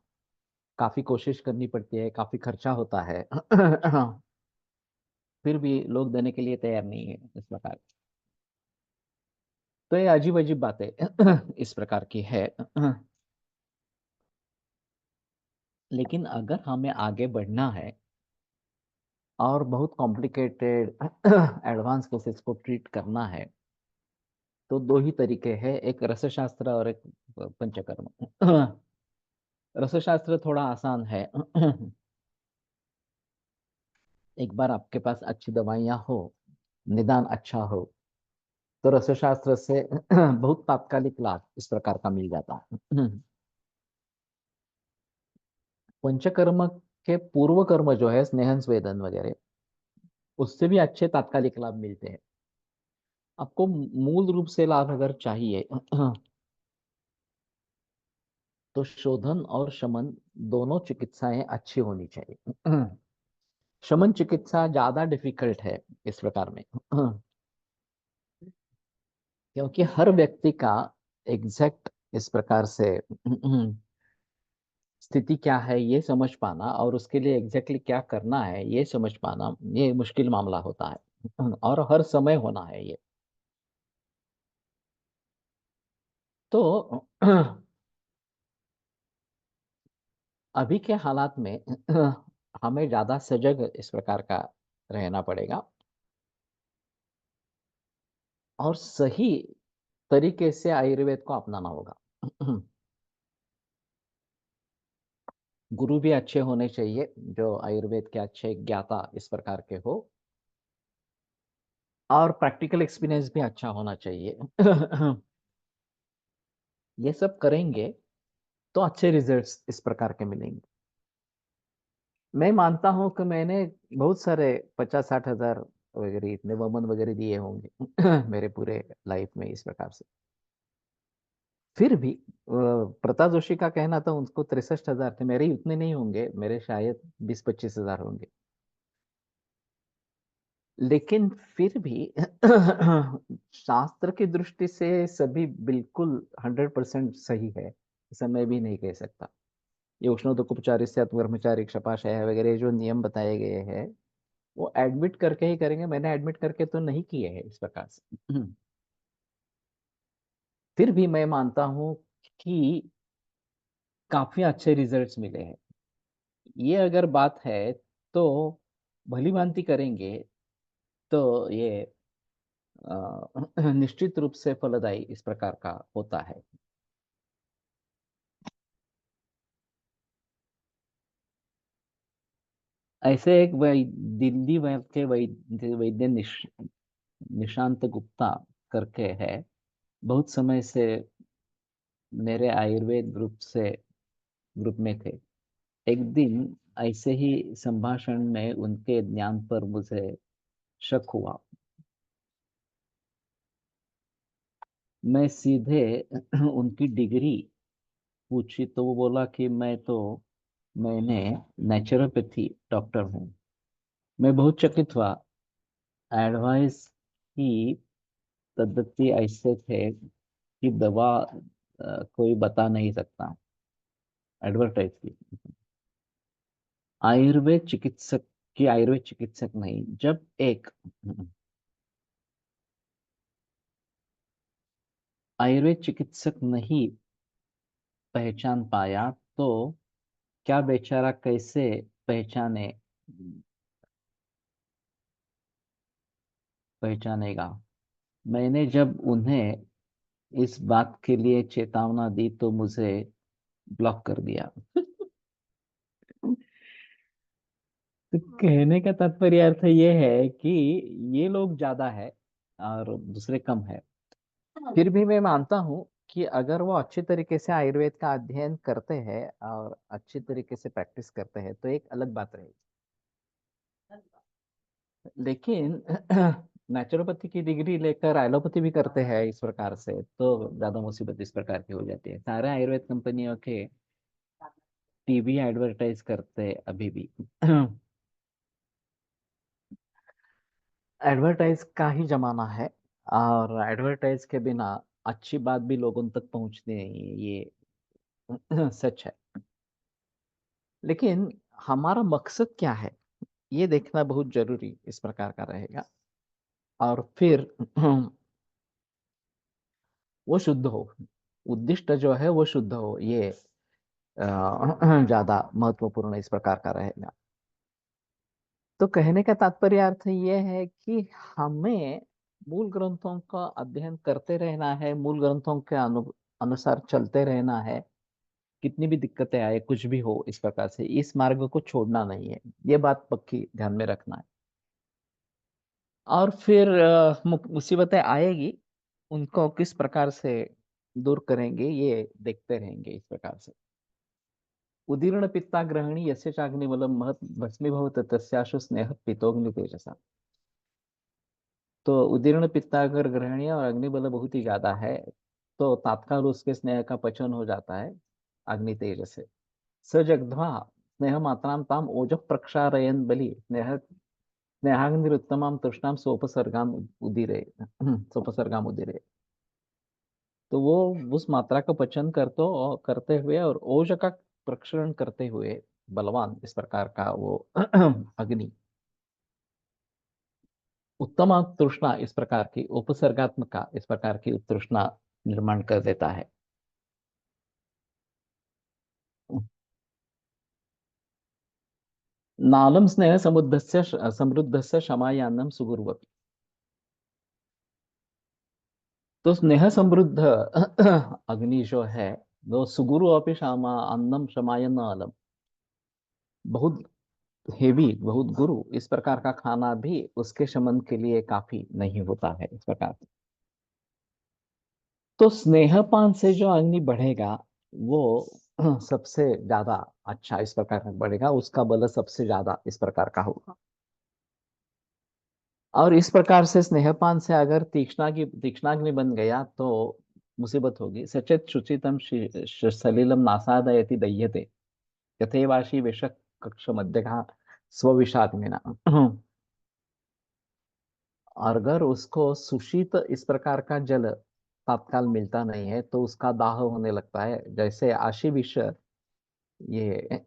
काफी कोशिश करनी पड़ती है, काफी खर्चा होता है, फिर भी लोग देने के लिए तैयार नहीं है इस प्रकार। तो ये अजीब अजीब बातें इस प्रकार की है। लेकिन अगर हमें आगे बढ़ना है और बहुत कॉम्प्लिकेटेड एडवांस केसेस को ट्रीट करना है तो दो ही तरीके हैं, एक रसशास्त्र और एक पंचकर्म। रसशास्त्र थोड़ा आसान है। एक बार आपके पास अच्छी दवाइयाँ हो, निदान अच्छा हो, तो रसशास्त्र से बहुत तात्कालिक लाभ इस प्रकार का मिल जाता है। पंचकर्म के पूर्व कर्म जो है स्नेहन स्वेदन वगैरह, उससे भी अच्छे तात्कालिक लाभ मिलते हैं। आपको मूल रूप से लाभ अगर चाहिए तो शोधन और शमन दोनों चिकित्साएं अच्छी होनी चाहिए। शमन चिकित्सा ज्यादा डिफिकल्ट है इस प्रकार में। क्योंकि हर व्यक्ति का एग्जैक्ट इस प्रकार से स्थिति क्या है ये समझ पाना और उसके लिए एग्जैक्टली क्या करना है ये समझ पाना, ये मुश्किल मामला होता है। और हर समय होना है ये। तो अभी के हालात में हमें ज्यादा सजग इस प्रकार का रहना पड़ेगा और सही तरीके से आयुर्वेद को अपनाना होगा। गुरु भी अच्छे होने चाहिए जो आयुर्वेद के अच्छे ज्ञाता इस प्रकार के हो, और प्रैक्टिकल एक्सपीरियंस भी अच्छा होना चाहिए। ये सब करेंगे तो अच्छे रिजल्ट्स इस प्रकार के मिलेंगे। मैं मानता हूं कि मैंने बहुत सारे 50-60 हजार वगैरह इतने वमन वगैरह दिए होंगे मेरे पूरे लाइफ में इस प्रकार से। फिर भी प्रताप जोशी का कहना था उनको 63 हजार थे, मेरे उतने नहीं होंगे, मेरे शायद 20-25 हजार होंगे। लेकिन फिर भी शास्त्र की दृष्टि से सभी बिल्कुल 100% सही है ऐसा मैं भी नहीं कह सकता। ये उष्णोदकोपचार से ब्रह्मचारी क्षपाशय वगैरह जो नियम बताए गए हैं वो एडमिट करके ही करेंगे, मैंने एडमिट करके तो नहीं किए हैं इस प्रकार से। फिर भी मैं मानता हूँ कि काफी अच्छे रिजल्ट्स मिले हैं। ये अगर बात है तो भली भांति करेंगे तो ये निश्चित रूप से फलदायी इस प्रकार का होता है। ऐसे एक दिल्ली के वैद्य निशांत गुप्ता करके है, बहुत समय से मेरे आयुर्वेद ग्रुप में थे। एक दिन ऐसे ही संभाषण में उनके ज्ञान पर मुझे शक हुआ। मैं सीधे उनकी डिग्री पूछी तो वो बोला कि मैंने नेचुरोपैथी डॉक्टर हूँ। मैं बहुत चकित हुआ। एडवाइस की पद्धति ऐसे थे कि दवा कोई बता नहीं सकता, एडवर्टाइज की। आयुर्वेद चिकित्सक नहीं, जब एक आयुर्वेद चिकित्सक नहीं पहचान पाया तो क्या बेचारा कैसे पहचाने पहचानेगा। मैंने जब उन्हें इस बात के लिए चेतावना दी तो मुझे ब्लॉक कर दिया। तो कहने का तात्पर्य अर्थ ये है कि ये लोग ज्यादा है और दूसरे कम है। फिर भी मैं मानता हूँ कि अगर वो अच्छे तरीके से आयुर्वेद का अध्ययन करते हैं और अच्छी तरीके से प्रैक्टिस करते हैं तो एक अलग बात रहेगी। लेकिन नेचुरोपैथी की डिग्री लेकर एलोपैथी भी करते हैं इस प्रकार से तो ज्यादा मुसीबत इस प्रकार की हो जाती है। सारे आयुर्वेद कंपनियों के टीवी एडवर्टाइज करते हैं अभी भी। एडवर्टाइज का ही जमाना है, और एडवर्टाइज के बिना अच्छी बात भी लोगों तक पहुंचती नहीं है, ये सच है। लेकिन हमारा मकसद क्या है, ये देखना बहुत जरूरी इस प्रकार का रहेगा। और फिर वो शुद्ध हो, उद्दिष्ट जो है वो शुद्ध हो, ये ज्यादा महत्वपूर्ण इस प्रकार का रहेगा। तो कहने का तात्पर्य अर्थ ये है कि हमें मूल ग्रंथों का अध्ययन करते रहना है, मूल ग्रंथों के अनुसार चलते रहना है। कितनी भी दिक्कतें आए, कुछ भी हो, इस प्रकार से इस मार्ग को छोड़ना नहीं है, ये बात पक्की ध्यान में रखना है। और फिर मुसीबतें आएगी, उनको किस प्रकार से दूर करेंगे ये देखते रहेंगे इस प्रकार से। उदीर्ण पित्ता ग्रहणी यस्य चाग्निमूलम महत भस्मीभवत तस्याशु स्नेह पितोग्नि तेजसा। तो उदीर्ण पित्ता अगर ग्रहणी और अग्निबल बहुत ही ज्यादा है, तो तात्काल उसके स्नेह का पचन हो जाता है अग्नि तेज से। सजग्ध्वा स्नेह मात्राम ताम ओज प्रक्षारयन बलि स्नेह स्नेहाग्निरुत्तमाम तृष्णाम सोपसर्गाम उदीरे सोपसर्गाम उदीरे। तो वो उस मात्रा का पचन करते हुए और ओज का प्रक्षरण करते हुए, बलवान इस प्रकार का वो अग्नि, उत्तम तृष्णा इस प्रकार की उपसर्गात्मक का इस प्रकार की तृष्णा निर्माण कर देता है। नालम स्नेह समृद्धस्य क्षमायान्नम सुगुर्वपि। तो स्नेह समृद्ध अग्नि जो है, वो सुगुरु अपि क्षमा अन्नम क्षमायन आलम, बहुत हेवी, बहुत गुरु इस प्रकार का खाना भी उसके शमन के लिए काफी नहीं होता है इस प्रकार। तो स्नेहपान से जो अग्नि बढ़ेगा, वो सबसे ज्यादा अच्छा इस प्रकार का बढ़ेगा, उसका बल सबसे ज्यादा इस प्रकार का होगा। और इस प्रकार से स्नेहपान से अगर तीक्ष्णाग्नि बन गया तो मुसीबत होगी। सचेत शुचितम सलिलम नासादयति दह्यते यथेवाशी विष कक्ष मध्य का स्वविषाग्निना। और अगर उसको सुशीत इस प्रकार का जल तात्काल मिलता नहीं है, तो उसका दाह होने लगता है, जैसे आशी विष, ये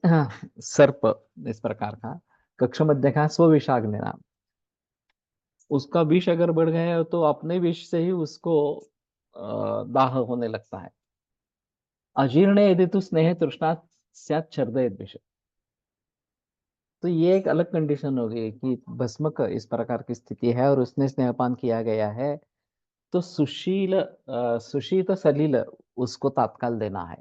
सर्प इस प्रकार का, कक्ष मध्य का स्वविषाग्नि नाम, उसका विष अगर बढ़ गया है तो अपने विष से ही उसको दाह होने लगता है। अजीर्ण यदि तो स्नेह तृष्णा स्यात् छर्दयेत् विष। तो ये एक अलग कंडीशन हो गई कि भस्मक इस प्रकार की स्थिति है और उसने स्नेहपान किया गया है, तो सुशीत सलिल उसको तात्काल देना है।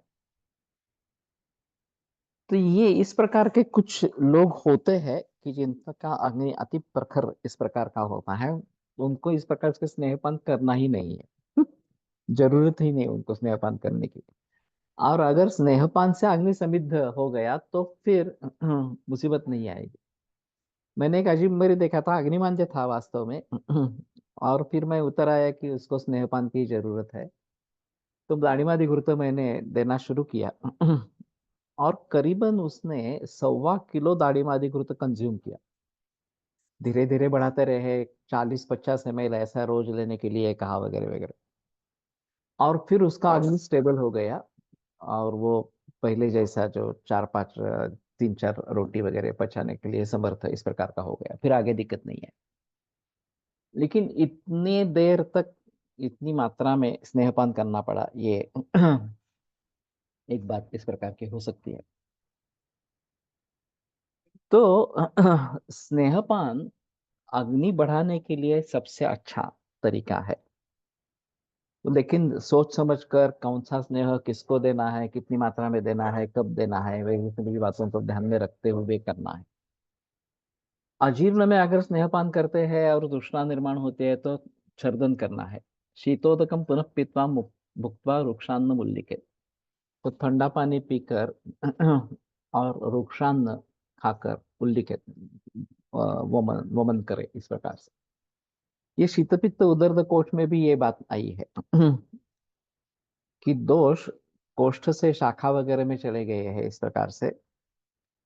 तो ये इस प्रकार के कुछ लोग होते हैं कि जिनका अग्नि अति प्रखर इस प्रकार का होता है, उनको इस प्रकार से स्नेहपान करना ही नहीं है। जरूरत ही नहीं उनको स्नेहपान करने की। और अगर स्नेहपान से अग्नि समिद्ध हो गया तो फिर मुसीबत नहीं आएगी। मैंने एक अजीब मेरी देखा था, अग्निमांद्य था वास्तव में। और फिर मैं उतर आया कि उसको स्नेहपान की जरूरत है, तो दाढ़ीमादी घुरते मैंने देना शुरू किया। और करीबन उसने 1.25 किलो दाढ़ीमादी घुरते कंज्यूम किया। धीरे धीरे बढ़ाते रहे, 40-50 ml ऐसा रोज लेने के लिए कहा, वगैरह वगैरह। और फिर उसका अग्नि स्टेबल हो गया, और वो पहले जैसा जो 4-5 3-4 रोटी वगैरह पचाने के लिए समर्थ इस प्रकार का हो गया, फिर आगे दिक्कत नहीं है। लेकिन इतने देर तक इतनी मात्रा में स्नेहपान करना पड़ा, ये एक बात इस प्रकार की हो सकती है। तो स्नेहपान अग्नि बढ़ाने के लिए सबसे अच्छा तरीका है। तो लेकिन सोच समझ कर कौन सा स्नेह किसको देना है, कितनी मात्रा में देना है, कब देना है, वही सभी बातों को ध्यान में रखते हुए करना है। अजीर्ण में अगर स्नेहपान करते हैं और तृष्णा निर्माण होती है तो छर्दन करना है। शीतोदकम पुनः पीत्वा भुक्त्वा रुक्षान्न मुल्लिके। तो ठंडा पानी पीकर और रुक्षान्न खाकर उल्लिखित वमन वमन करे इस प्रकार से। ये शीतपित्त उदर्द कोश में भी ये बात आई है कि दोष कोष्ठ से शाखा वगैरह में चले गए हैं इस प्रकार से,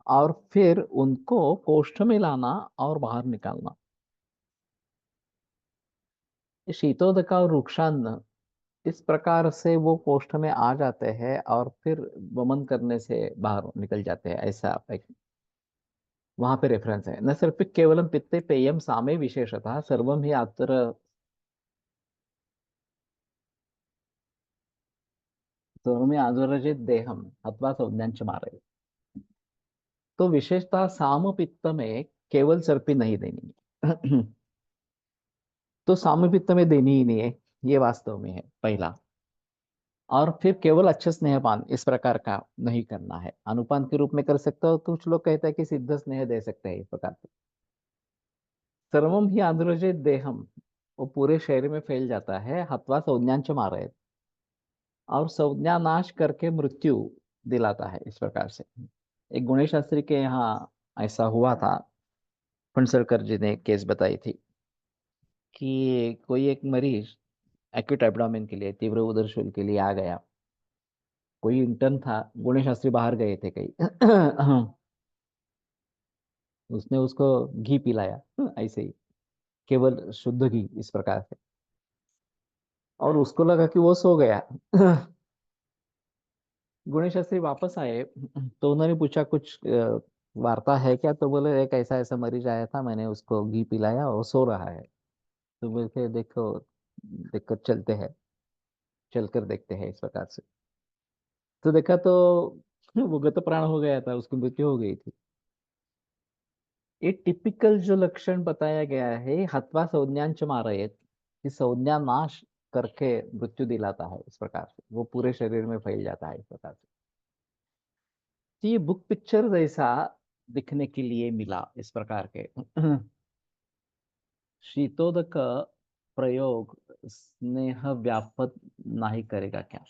और फिर उनको कोष्ठ में लाना और बाहर निकालना। ये शीतोदक और रुक्षान्न इस प्रकार से वो कोष्ठ में आ जाते हैं और फिर वमन करने से बाहर निकल जाते हैं, ऐसा एक वहां पे रेफरेंस है। न सिर्फ केवलम पित्ते पेयम सामे विशेषतः सर्वम ही अत्र सर्वमे आदुरजित देहम अथवा संज्ञांच मारे। तो विशेषतः साम पित्त में केवल सर्पी नहीं देनी है। तो साम पित्त में देनी ही नहीं है, ये वास्तव में है पहला। और फिर केवल अच्छे स्नेहपान इस प्रकार का नहीं करना है, अनुपान के रूप में कर सकते हो। कुछ लोग कहते हैं कि सिद्ध स्नेह दे सकते हैं इस प्रकार से। सर्वम ही आंध्रजे देहम, वो पूरे शरीर में फैल जाता है, हत्वा संज्ञांच मारे, और संज्ञा नाश करके मृत्यु दिलाता है इस प्रकार से। एक गुणेश शास्त्री के यहाँ ऐसा हुआ था। फणसरकर जी ने केस बताई थी कि कोई एक मरीज एक्यूट एब्डोमेन के लिए, तीव्र उदर शूल के लिए आ गया। कोई इंटर्न था, गुणेश शास्त्री बाहर गए थे कहीं। उसने उसको घी पिलाया, ऐसे ही केवल शुद्ध घी इस प्रकार से, और उसको लगा कि वो सो गया। गुणेश शास्त्री वापस आए तो उन्होंने पूछा कुछ वार्ता है क्या? तो बोले एक ऐसा ऐसा मरीज आया था, मैंने उसको घी पिलाया और वो सो रहा है। तो बोलते देखो, देखकर चलते हैं, चलकर देखते हैं इस प्रकार से। तो देखा तो वो गत प्राण हो गया था, उसकी मृत्यु हो गई थी। ये टिपिकल जो लक्षण बताया गया है, हत्वा संज्ञांच मारयत, कि संज्ञा नाश करके मृत्यु दिलाता है इस प्रकार से, वो पूरे शरीर में फैल जाता है इस प्रकार से। तो ये बुक पिक्चर जैसा दिखने के लिए मिला इस प्रकार के। शीतोदक प्रयोग स्नेह व्यापक नहीं करेगा क्या?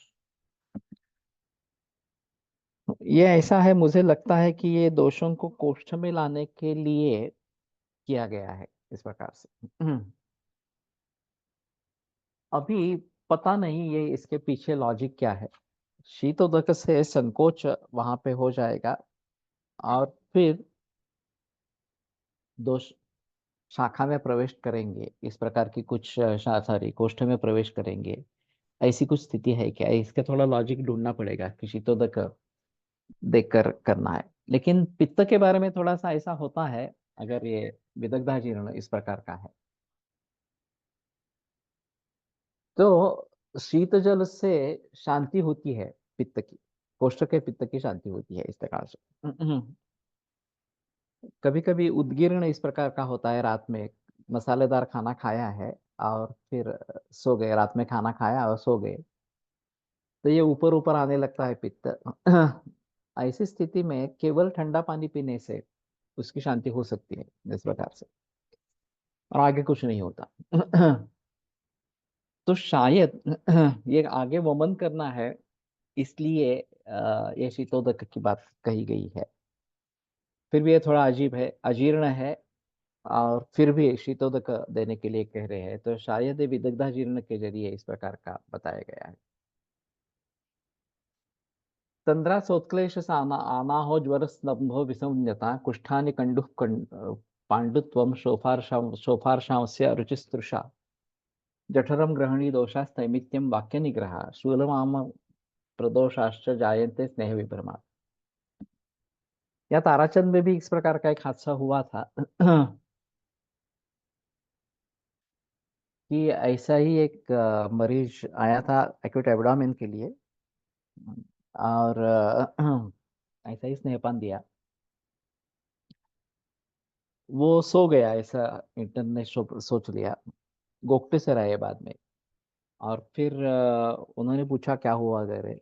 ये ऐसा है, मुझे लगता है कि ये दोषों को कोष्ठ में लाने के लिए किया गया है इस प्रकार से। अभी पता नहीं ये इसके पीछे लॉजिक क्या है। शीतोदक से संकोच वहां पे हो जाएगा, और फिर दोष शाखा में प्रवेश करेंगे, इस प्रकार की कुछ सॉरी कोष्ठ में प्रवेश करेंगे, ऐसी कुछ स्थिति है क्या? इसका थोड़ा लॉजिक ढूंढना पड़ेगा कि शीतोदक देखकर करना है। लेकिन पित्त के बारे में थोड़ा सा ऐसा होता है, अगर ये विदग्धाजीर्ण इस प्रकार का है तो शीत जल से शांति होती है पित्त की, कोष्ठ के पित्त की शांति होती है इस प्रकार से। कभी कभी उद्गीर्ण इस प्रकार का होता है, रात में मसालेदार खाना खाया है और फिर सो गए, रात में खाना खाया और सो गए, तो ये ऊपर ऊपर आने लगता है पित्त। ऐसी स्थिति में केवल ठंडा पानी पीने से उसकी शांति हो सकती है इस प्रकार से, और आगे कुछ नहीं होता। तो शायद ये आगे वमन करना है, इसलिए ये शीतोदक की बात कही गई है। फिर भी ये थोड़ा अजीब है, अजीर्ण है, और फिर भी शीतोदक देने के लिए कह रहे हैं, तो शायद ये विदग्धाजीर्ण के जरिए इस प्रकार का बताया गया है। तंद्रा सोत्क्लेश आनाहो ज्वर स्तंभो विसंज्ञता कुष्ठानि पांडुत्वम शोफार्शांस्य रुचिस्तृषा जठरम ग्रहणी दोषा स्थैमित्यम वाक्य निग्रह शूलमाम प्रदोषाश्च जायन्ते स्नेह विभ्रमा। या ताराचंद में भी इस प्रकार का एक हादसा हुआ था। कि ऐसा ही एक मरीज आया था एक्यूट एब्डोमेन के लिए, और ऐसा ही स्नेहपान दिया, वो सो गया, ऐसा इंटर्न ने सोच लिया। गोकटे से रहे बाद में, और फिर उन्होंने पूछा क्या हुआ अगर,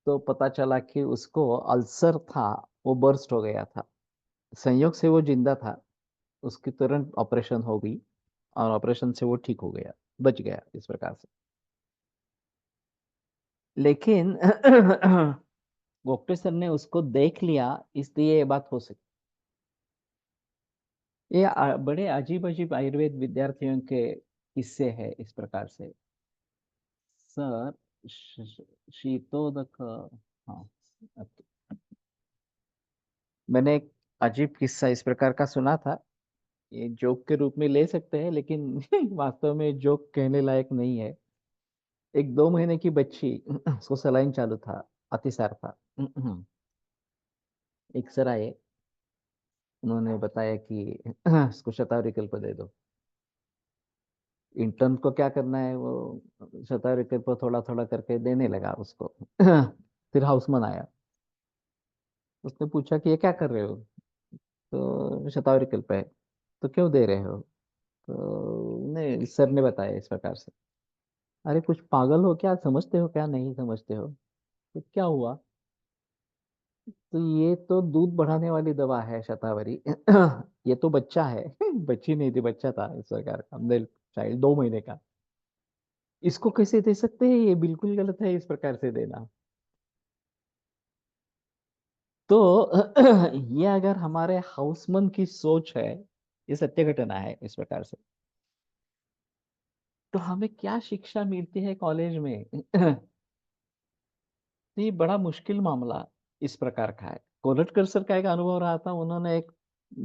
तो पता चला कि उसको अल्सर था, वो बर्स्ट हो गया था। संयोग से वो जिंदा था, उसकी तुरंत ऑपरेशन हो गई, और ऑपरेशन से वो ठीक हो गया, बच गया इस प्रकार से। लेकिन गोप्टे सर ने उसको देख लिया, इसलिए ये बात हो सकती। ये बड़े अजीब अजीब आयुर्वेद विद्यार्थियों के किस्से है इस प्रकार से। सर शीतोदक, हाँ। मैंने एक अजीब किस्सा इस प्रकार का सुना था। ये जोक के रूप में ले सकते हैं, लेकिन वास्तव में जोक कहने लायक नहीं है। एक 2 महीने की बच्ची, उसको सलाइन चालू था, अतिसार था। एक सर आए, उन्होंने बताया कि इसको शतावरी विकल्प दे दो। इंटर्न को क्या करना है, वो शतावरी विकल्प थोड़ा थोड़ा करके देने लगा उसको। फिर हाउसमैन आया, उसने पूछा कि ये क्या कर रहे हो, तो शतावरी विकल्प है। तो क्यों दे रहे हो? तो नहीं, सर ने बताया इस प्रकार से। अरे कुछ पागल हो क्या, समझते हो क्या, नहीं समझते हो? तो क्या हुआ? तो ये तो दूध बढ़ाने वाली दवा है शतावरी। ये तो बच्चा है। बच्ची नहीं थी, बच्चा था इस प्रकार का, मेल चाइल्ड, 2 महीने का। इसको कैसे दे सकते हैं? ये बिल्कुल गलत है इस प्रकार से देना। तो ये अगर हमारे हाउसमैन की सोच है, ये सत्य घटना है इस प्रकार से, तो हमें क्या शिक्षा मिलती है कॉलेज में? तो ये बड़ा मुश्किल मामला इस प्रकार का है। कोलटकर सर का एक अनुभव रहा था, उन्होंने एक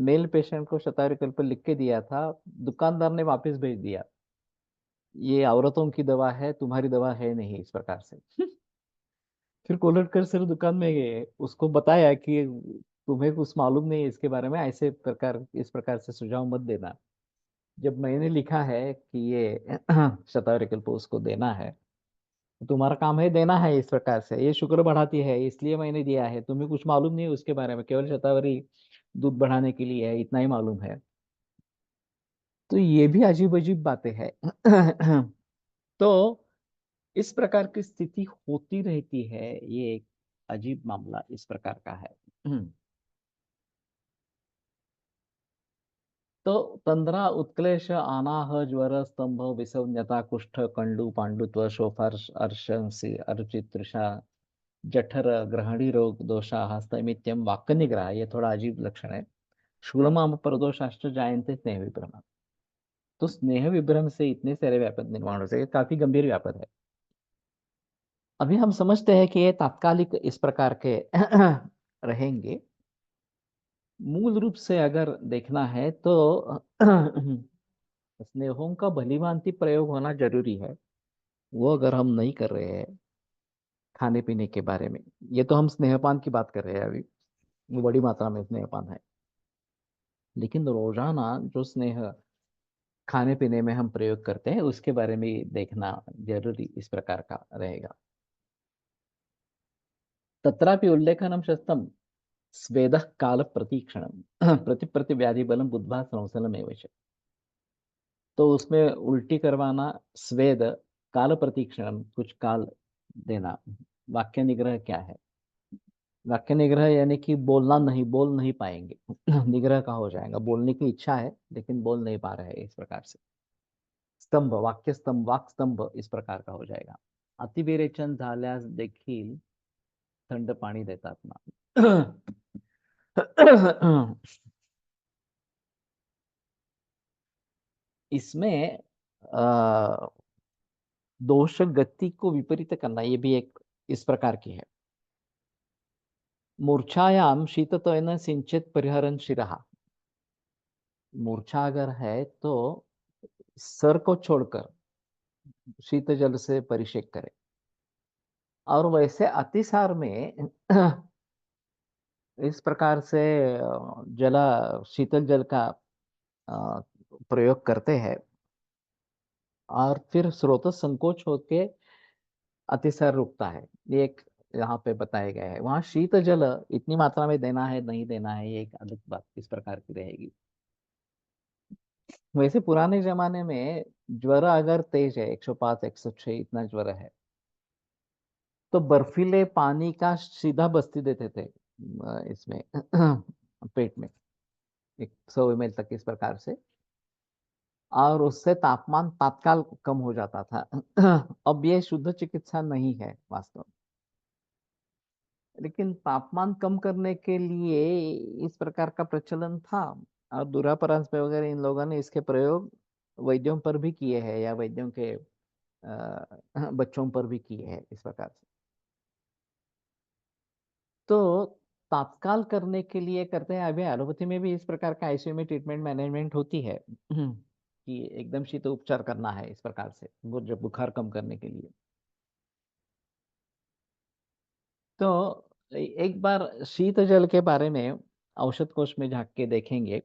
मेल पेशेंट को शतावरी कल्प लिख के दिया था, दुकानदार ने वापस भेज दिया। ये औरतों की दवा है, तुम्हारी दवा है नहीं, इस प्रकार से। फिर कोलटकर सर दुकान में गए, उसको बताया कि तुम्हें कुछ मालूम नहीं है इसके बारे में, ऐसे प्रकार इस प्रकार से सुझाव मत देना। जब मैंने लिखा है कि ये शतावरी कल्प उसको देना है, तुम्हारा काम है देना है इस प्रकार से, ये शुक्र बढ़ाती है इसलिए मैंने दिया है, तुम्हें कुछ मालूम नहीं है उसके बारे में, केवल शतावरी दूध बढ़ाने के लिए है, इतना ही मालूम है। तो ये भी अजीब अजीब बातें हैं। तो इस प्रकार की स्थिति होती रहती है, ये एक अजीब मामला इस प्रकार का है। तो तंद्रा, उत्क्लेश, अनाह, ज्वर, स्तंभ, विसंज्ञता, कुष्ठ, कंडू, पांडुत्व, शोफार्श, अर्शंसी, अर्चित, तृषा, जठर, ग्रहणी रोग, दोषा, हस्तमित्यम, वाक्य निग्रह, ये थोड़ा अजीब लक्षण है। शूलमाम प्रदोषाश्च जायन्ते स्नेह विभ्रम। तो स्नेह विभ्रम से इतने सारे व्यापद निर्माण हो सके, काफी गंभीर व्यापद है। अभी हम समझते हैं कि ये तात्कालिक इस प्रकार के रहेंगे। मूल रूप से अगर देखना है तो स्नेहों का भलीभांति प्रयोग होना जरूरी है। वो अगर हम नहीं कर रहे हैं खाने पीने के बारे में, ये तो हम स्नेहपान की बात कर रहे हैं अभी, वो बड़ी मात्रा में स्नेहपान है। लेकिन रोजाना जो स्नेह खाने पीने में हम प्रयोग करते हैं, उसके बारे में देखना जरूरी इस प्रकार का रहेगा। तत्रापि उल्लेखनम शस्त्रम स्वेद काल प्रतीक्षणम प्रति प्रति व्याधि बलम बुद्धा संवसनम एवं। तो उसमें उल्टी करवाना, स्वेद, काल प्रतीक्षणम, कुछ काल देना। वाक्य निग्रह क्या है? वाक्य निग्रह यानी कि बोलना नहीं, बोल नहीं पाएंगे। निग्रह का हो जाएगा, बोलने की इच्छा है लेकिन बोल नहीं पा रहे हैं इस प्रकार से। स्तंभ, वाक्य स्तंभ, वाक स्तंभ इस प्रकार का हो जाएगा। अतिविरेचन झाल्यास देखील थंड पाणी देतात ना। इसमें दोष गति को विपरीत करना, ये भी एक इस प्रकार की है। मूर्छायाम शीतत्वेन सिंचित परिहरन शिरहा। मूर्छा अगर है तो सर को छोड़कर शीत जल से परिषेक करें। और वैसे अतिसार में इस प्रकार से जला शीतल जल का अ, प्रयोग करते हैं, और फिर स्रोत संकोच होके अतिसार रुकता है। ये एक यहाँ पे बताया गया है। वहां शीत जल इतनी मात्रा में देना है नहीं देना है, ये एक अलग बात इस प्रकार की रहेगी। वैसे पुराने जमाने में ज्वर अगर तेज है, 105 106 इतना ज्वर है, तो बर्फीले पानी का सीधा बस्ती देते थे इसमें पेट में, 100 ml तक इस प्रकार से, और उससे तापमान तत्काल कम हो जाता था। अब ये शुद्ध चिकित्सा नहीं है वास्तव में, लेकिन तापमान कम करने के लिए इस प्रकार का प्रचलन था। और दूरापरांस पे वगैरह इन लोगों ने इसके प्रयोग वैद्यों पर भी किए हैं, या वैद्यों के बच्चों पर भी की है इस प्रकार से। तो तात्काल करने के लिए करते हैं, अभी एलोपैथी में भी इस प्रकार का आईसीयू में ट्रीटमेंट मैनेजमेंट होती है कि एकदम शीत उपचार करना है इस प्रकार से, वो जब बुखार कम करने के लिए। तो एक बार शीत जल के बारे में औषध कोश में झांक के देखेंगे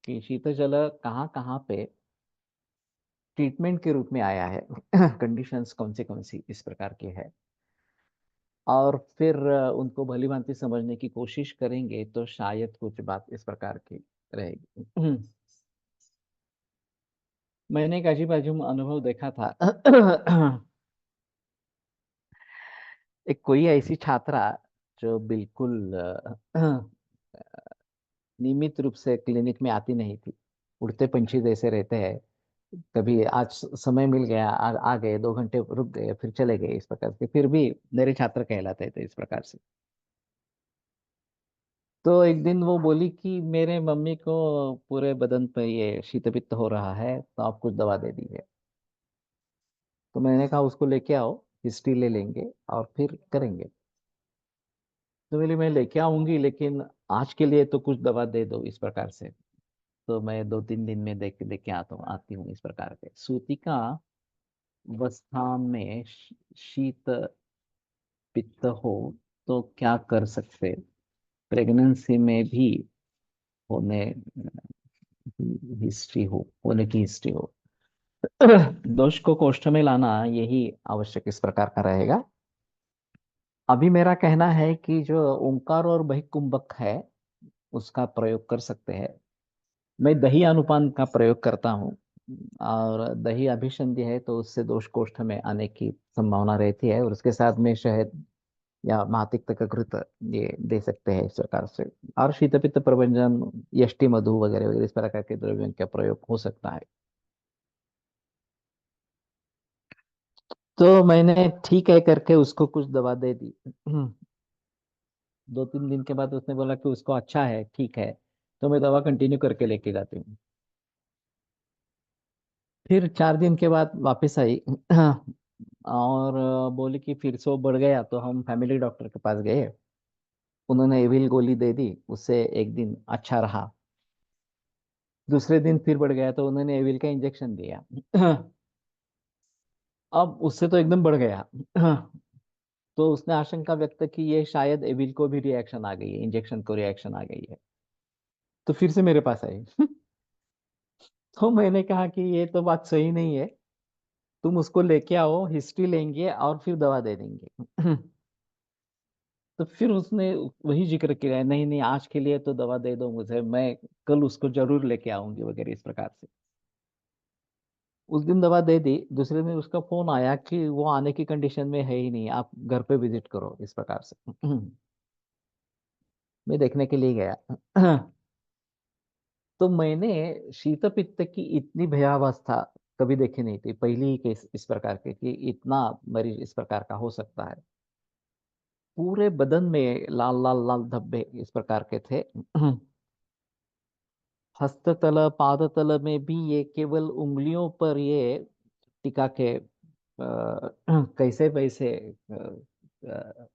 कि शीत जल कहाँ कहाँ पे ट्रीटमेंट के रूप में आया है कंडीशंस कौन सी इस प्रकार की है, और फिर उनको भली भांति समझने की कोशिश करेंगे तो शायद कुछ बात इस प्रकार की रहेगी। मैंने एक अजीब अजीब अनुभव देखा था। एक कोई ऐसी छात्रा जो बिल्कुल नियमित रूप से क्लिनिक में आती नहीं थी, उड़ते पंछी जैसे रहते हैं, कभी आज समय मिल गया आ गए, 2 घंटे रुक गए फिर चले गए इस प्रकार से, फिर भी मेरे छात्र कहलाते थे इस प्रकार से। तो एक दिन वो बोली कि मेरे मम्मी को पूरे बदन पे ये शीत पित्त हो रहा है, तो आप कुछ दवा दे दीजिए। तो मैंने कहा उसको लेके आओ, हिस्ट्री ले लेंगे और फिर करेंगे। तो बोली मैं लेके आऊंगी, लेकिन आज के लिए तो कुछ दवा दे दो इस प्रकार से। तो मैं 2-3 दिन में देख देख के आती हूँ इस प्रकार के सूतिका अवस्था में शीत पित्त हो तो क्या कर सकते, प्रेगनेंसी में भी होने हिस्ट्री हो, होने की हिस्ट्री हो। दोष को कोष्ठ में लाना यही आवश्यक इस प्रकार का रहेगा। अभी मेरा कहना है कि जो ओंकार और बहिकुंभक है उसका प्रयोग कर सकते हैं। मैं दही अनुपान का प्रयोग करता हूँ, और दही अभिसंधि है तो उससे दोष कोष्ठ में आने की संभावना रहती है, और उसके साथ में शहद या महातिक्त का घृत ये दे सकते हैं इस प्रकार से। और शीतपित्त प्रबंधन, यष्टि मधु वगैरह वगैरह इस प्रकार के द्रव्यों का प्रयोग हो सकता है। तो मैंने ठीक है करके उसको कुछ दवा दे दी। 2-3 दिन के बाद उसने बोला कि उसको अच्छा है, ठीक है। तो मैं दवा कंटिन्यू करके लेके जाती हूँ। फिर 4 दिन के बाद वापस आई और बोली कि फिर से वो बढ़ गया, तो हम फैमिली डॉक्टर के पास गए। उन्होंने एविल गोली दे दी, उससे एक दिन अच्छा रहा। दूसरे दिन फिर बढ़ गया तो उन्होंने एविल का इंजेक्शन दिया। अब उससे तो एकदम बढ़ गया। तो उसने आशंका व्यक्त की ये शायद एविल को भी रिएक्शन आ गई है, इंजेक्शन को रिएक्शन आ गई है। तो फिर से मेरे पास आई। तो मैंने कहा कि ये तो बात सही नहीं है, तुम उसको लेके आओ, हिस्ट्री लेंगे और फिर दवा दे देंगे। तो फिर उसने वही जिक्र किया, नहीं नहीं आज के लिए तो दवा दे दो मुझे, मैं कल उसको जरूर लेके आऊंगी वगैरह इस प्रकार से। उस दिन दवा दे दी, दूसरे दिन उसका फोन आया कि वो आने की कंडीशन में है ही नहीं, आप घर पे विजिट करो इस प्रकार से। मैं देखने के लिए गया। तो मैंने शीत पित्त की इतनी भयावस्था कभी देखी नहीं थी, पहली ही केस इस प्रकार के कि इतना मरीज इस प्रकार का हो सकता है। पूरे बदन में लाल लाल लाल धब्बे इस प्रकार के थे। हस्ततल पादतल में भी ये केवल उंगलियों पर ये टिका के कैसे वैसे अ,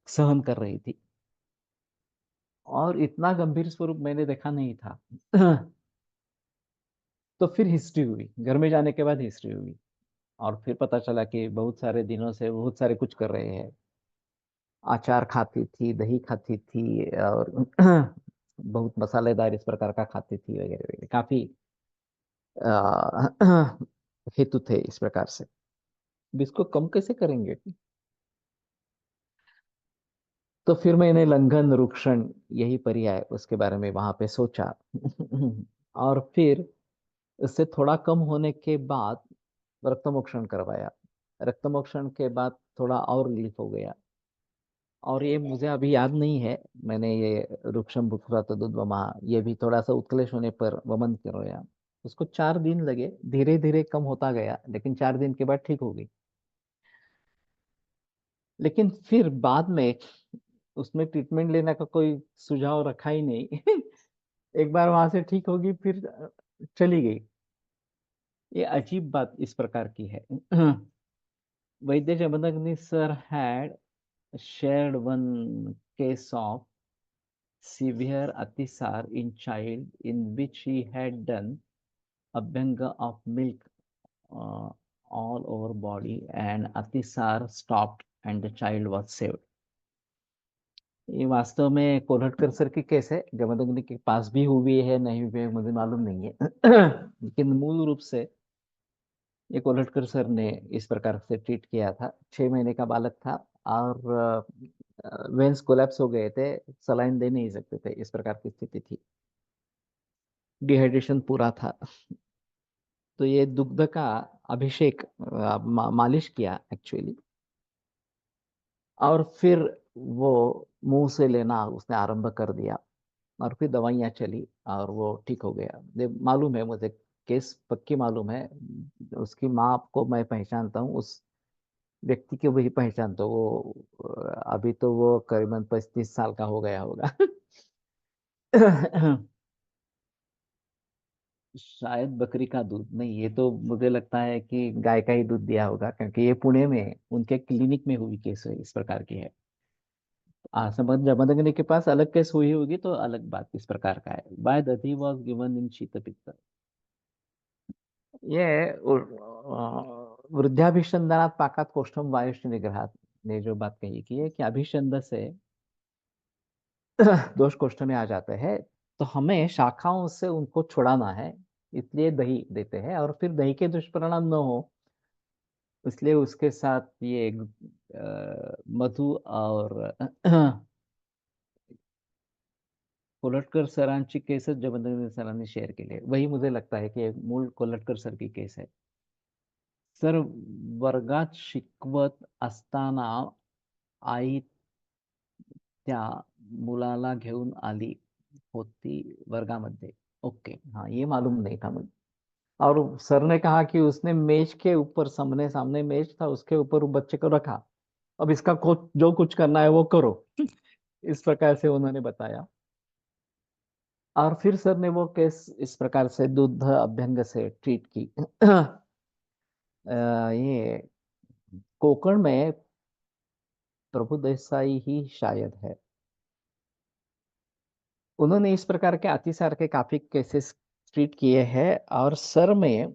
सहन कर रही थी, और इतना गंभीर स्वरूप मैंने देखा नहीं था। तो फिर हिस्ट्री हुई, घर में जाने के बाद हिस्ट्री हुई, और फिर पता चला कि बहुत सारे दिनों से बहुत सारे कुछ कर रहे हैं। अचार खाती थी, दही खाती थी, और बहुत मसालेदार इस प्रकार का खाती थी वगैरह वगैरह, काफी हेतु थे इस प्रकार से। अब इसको कम कैसे करेंगे? तो फिर मैंने लंघन रुक्षण यही पर्याय उसके बारे में वहां पे सोचा। और फिर इससे थोड़ा कम होने के बाद रक्तमोक्षण करवाया। रक्तमोक्षण के बाद थोड़ा और रिलीफ हो गया, और ये मुझे अभी याद नहीं है, मैंने ये वृक्षम भुक्स्वात दुर्गमा ये भी थोड़ा सा उत्कलेश होने पर वमन किया। उसको 4 दिन लगे, धीरे धीरे कम होता गया, लेकिन 4 दिन के बाद ठीक हो गई। लेकिन फिर बाद में उसमें ट्रीटमेंट लेने का कोई सुझाव रखा ही नहीं। एक बार वहां से ठीक होगी फिर चली गई। ये अजीब बात इस प्रकार की है। वैद्य Jamadagni sir had shared one case of severe atisar in child in which he had done abhyanga of milk uh, all over body and atisar stopped and the child was saved। ये वास्तव में कोल्हटकर सर की case है, जमदग्नि के पास भी हुई है नहीं हुई है मुझे मालूम नहीं है। लेकिन मूल रूप से ये कोल्हटकर सर ने इस प्रकार से ट्रीट किया था। 6 महीने का बालक था और वेंस कोलैप्स हो गए थे, सलाइन दे नहीं सकते थे, इस प्रकार की स्थिति थी, डिहाइड्रेशन पूरा था। तो ये दुग्ध का अभिषेक मालिश किया एक्चुअली, और फिर वो मुंह से लेना उसने आरंभ कर दिया, और फिर दवाइयाँ चली और वो ठीक हो गया। मालूम है मुझे, केस पक्की मालूम है। उसकी माँ को मैं पहचानता हूँ, उस व्यक्ति को भी पहचानता हूँ। वो अभी तो वो करीबन 35 साल का हो गया होगा। शायद बकरी का दूध नहीं, ये तो मुझे लगता है कि गाय का ही दूध दिया होगा, क्योंकि ये पुणे में उनके क्लिनिक में हुई केस है इस प्रकार की है। समझ जमदग्नि के पास अलग केस हुई होगी तो अलग बात इस प्रकार का है। बाय दधी वॉज गिवन इन शीत पित्त। ये वृद्धाभिसंधानात पाकात कोष्ठम वायुष्ठ निग्रहात ने जो बात कही कि है कि अभिसंध से दोष कोष्ठ में आ जाते हैं, तो हमें शाखाओं से उनको छुड़ाना है, इसलिए दही देते हैं। और फिर दही के दुष्परिणाम न हो, इसलिए उसके साथ ये मधु और कोल्हटकर सरांची केसेस जबरदस्ती सरांनी शेअर केले, वही मुझे लगता है कि मूळ कोल्हटकर सर की केस है। सर वर्गात शिकवत असताना आई त्या मुलाला घेऊन आली होती वर्गामध्ये। ओके, हाँ ये मालूम नहीं था मुझे। और सर ने कहा कि उसने मेज के ऊपर, सामने सामने मेज था, उसके ऊपर वो बच्चे को रखा, अब इसका जो कुछ करना है वो करो। इस प्रकार से उन्होंने बताया। और फिर सर ने वो केस इस प्रकार से दूध अभ्यंग से ट्रीट की। ये कोकण में प्रभु देसाई ही शायद है, उन्होंने इस प्रकार के अतिसार के काफी केसेस ट्रीट किए हैं। और सर में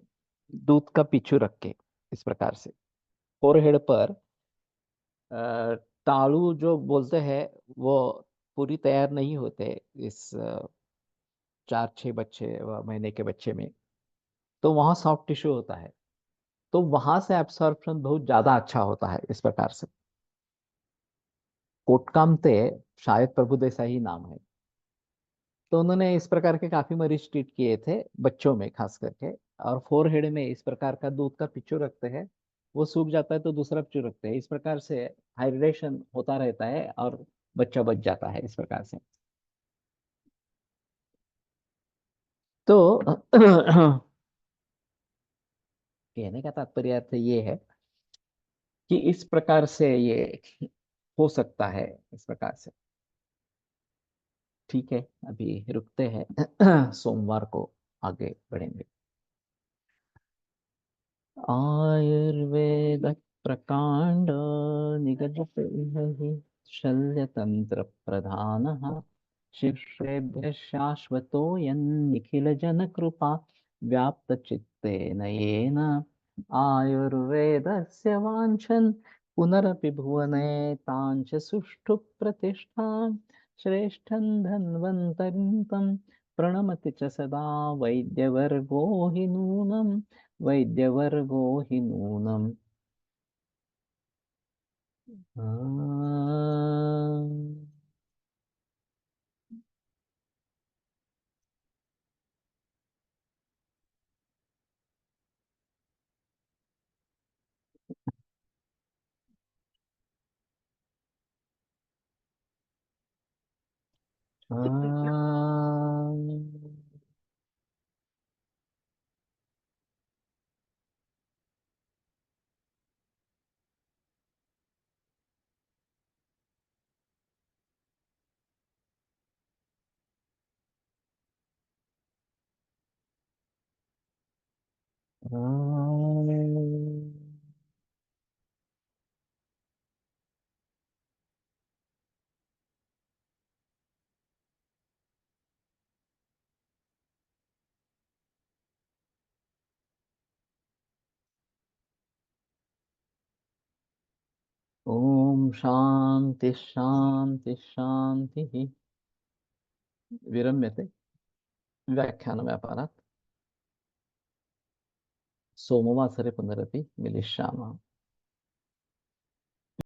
दूध का पिच्चू रख के इस प्रकार से फोरहेड पर तालू जो बोलते हैं वो पूरी तैयार नहीं होते इस 4-6 महीने के बच्चे में, तो वहाँ सॉफ्ट टिश्यू होता है, तो वहां से एब्सॉर्प्शन बहुत ज्यादा अच्छा होता है इस प्रकार से। कोटकामते, शायद प्रभु देसाई ही नाम है। तो उन्होंने इस प्रकार के काफी मरीज ट्रीट किए थे बच्चों में खास करके। और फोरहेड में इस प्रकार का दूध का पिच्चू रखते हैं, वो सूख जाता है तो दूसरा पिच्चू रखते हैं, इस प्रकार से हाइड्रेशन होता रहता है और बच्चा बच जाता है इस प्रकार से। तो कहने का तात्पर्य अर्थ ये है कि इस प्रकार से ये हो सकता है इस प्रकार से। ठीक है, अभी रुकते हैं। सोमवार को आगे बढ़ेंगे। आयुर्वेद प्रकांड निगदित इह शल्यतंत्र प्रधान शिष्येभ्य शाश्वतोऽयन्निखिल जन कृपा व्याप्त चित्तेन येन आयुर्वेदस्य वाञ्छन् पुनरपि भुवने ताञ्च सुष्ठु प्रतिष्ठां श्रेष्ठं धन्वन्तरिं तं प्रणमति च सदा वैद्यवर्गो हि नूनम् वैद्यवर्गो हि नूनम्। ओम शांति शांति शांति। विरम्यते व्याख्यानव्यापारात् सोमवासरे पुनरपि मिलिष्यामः।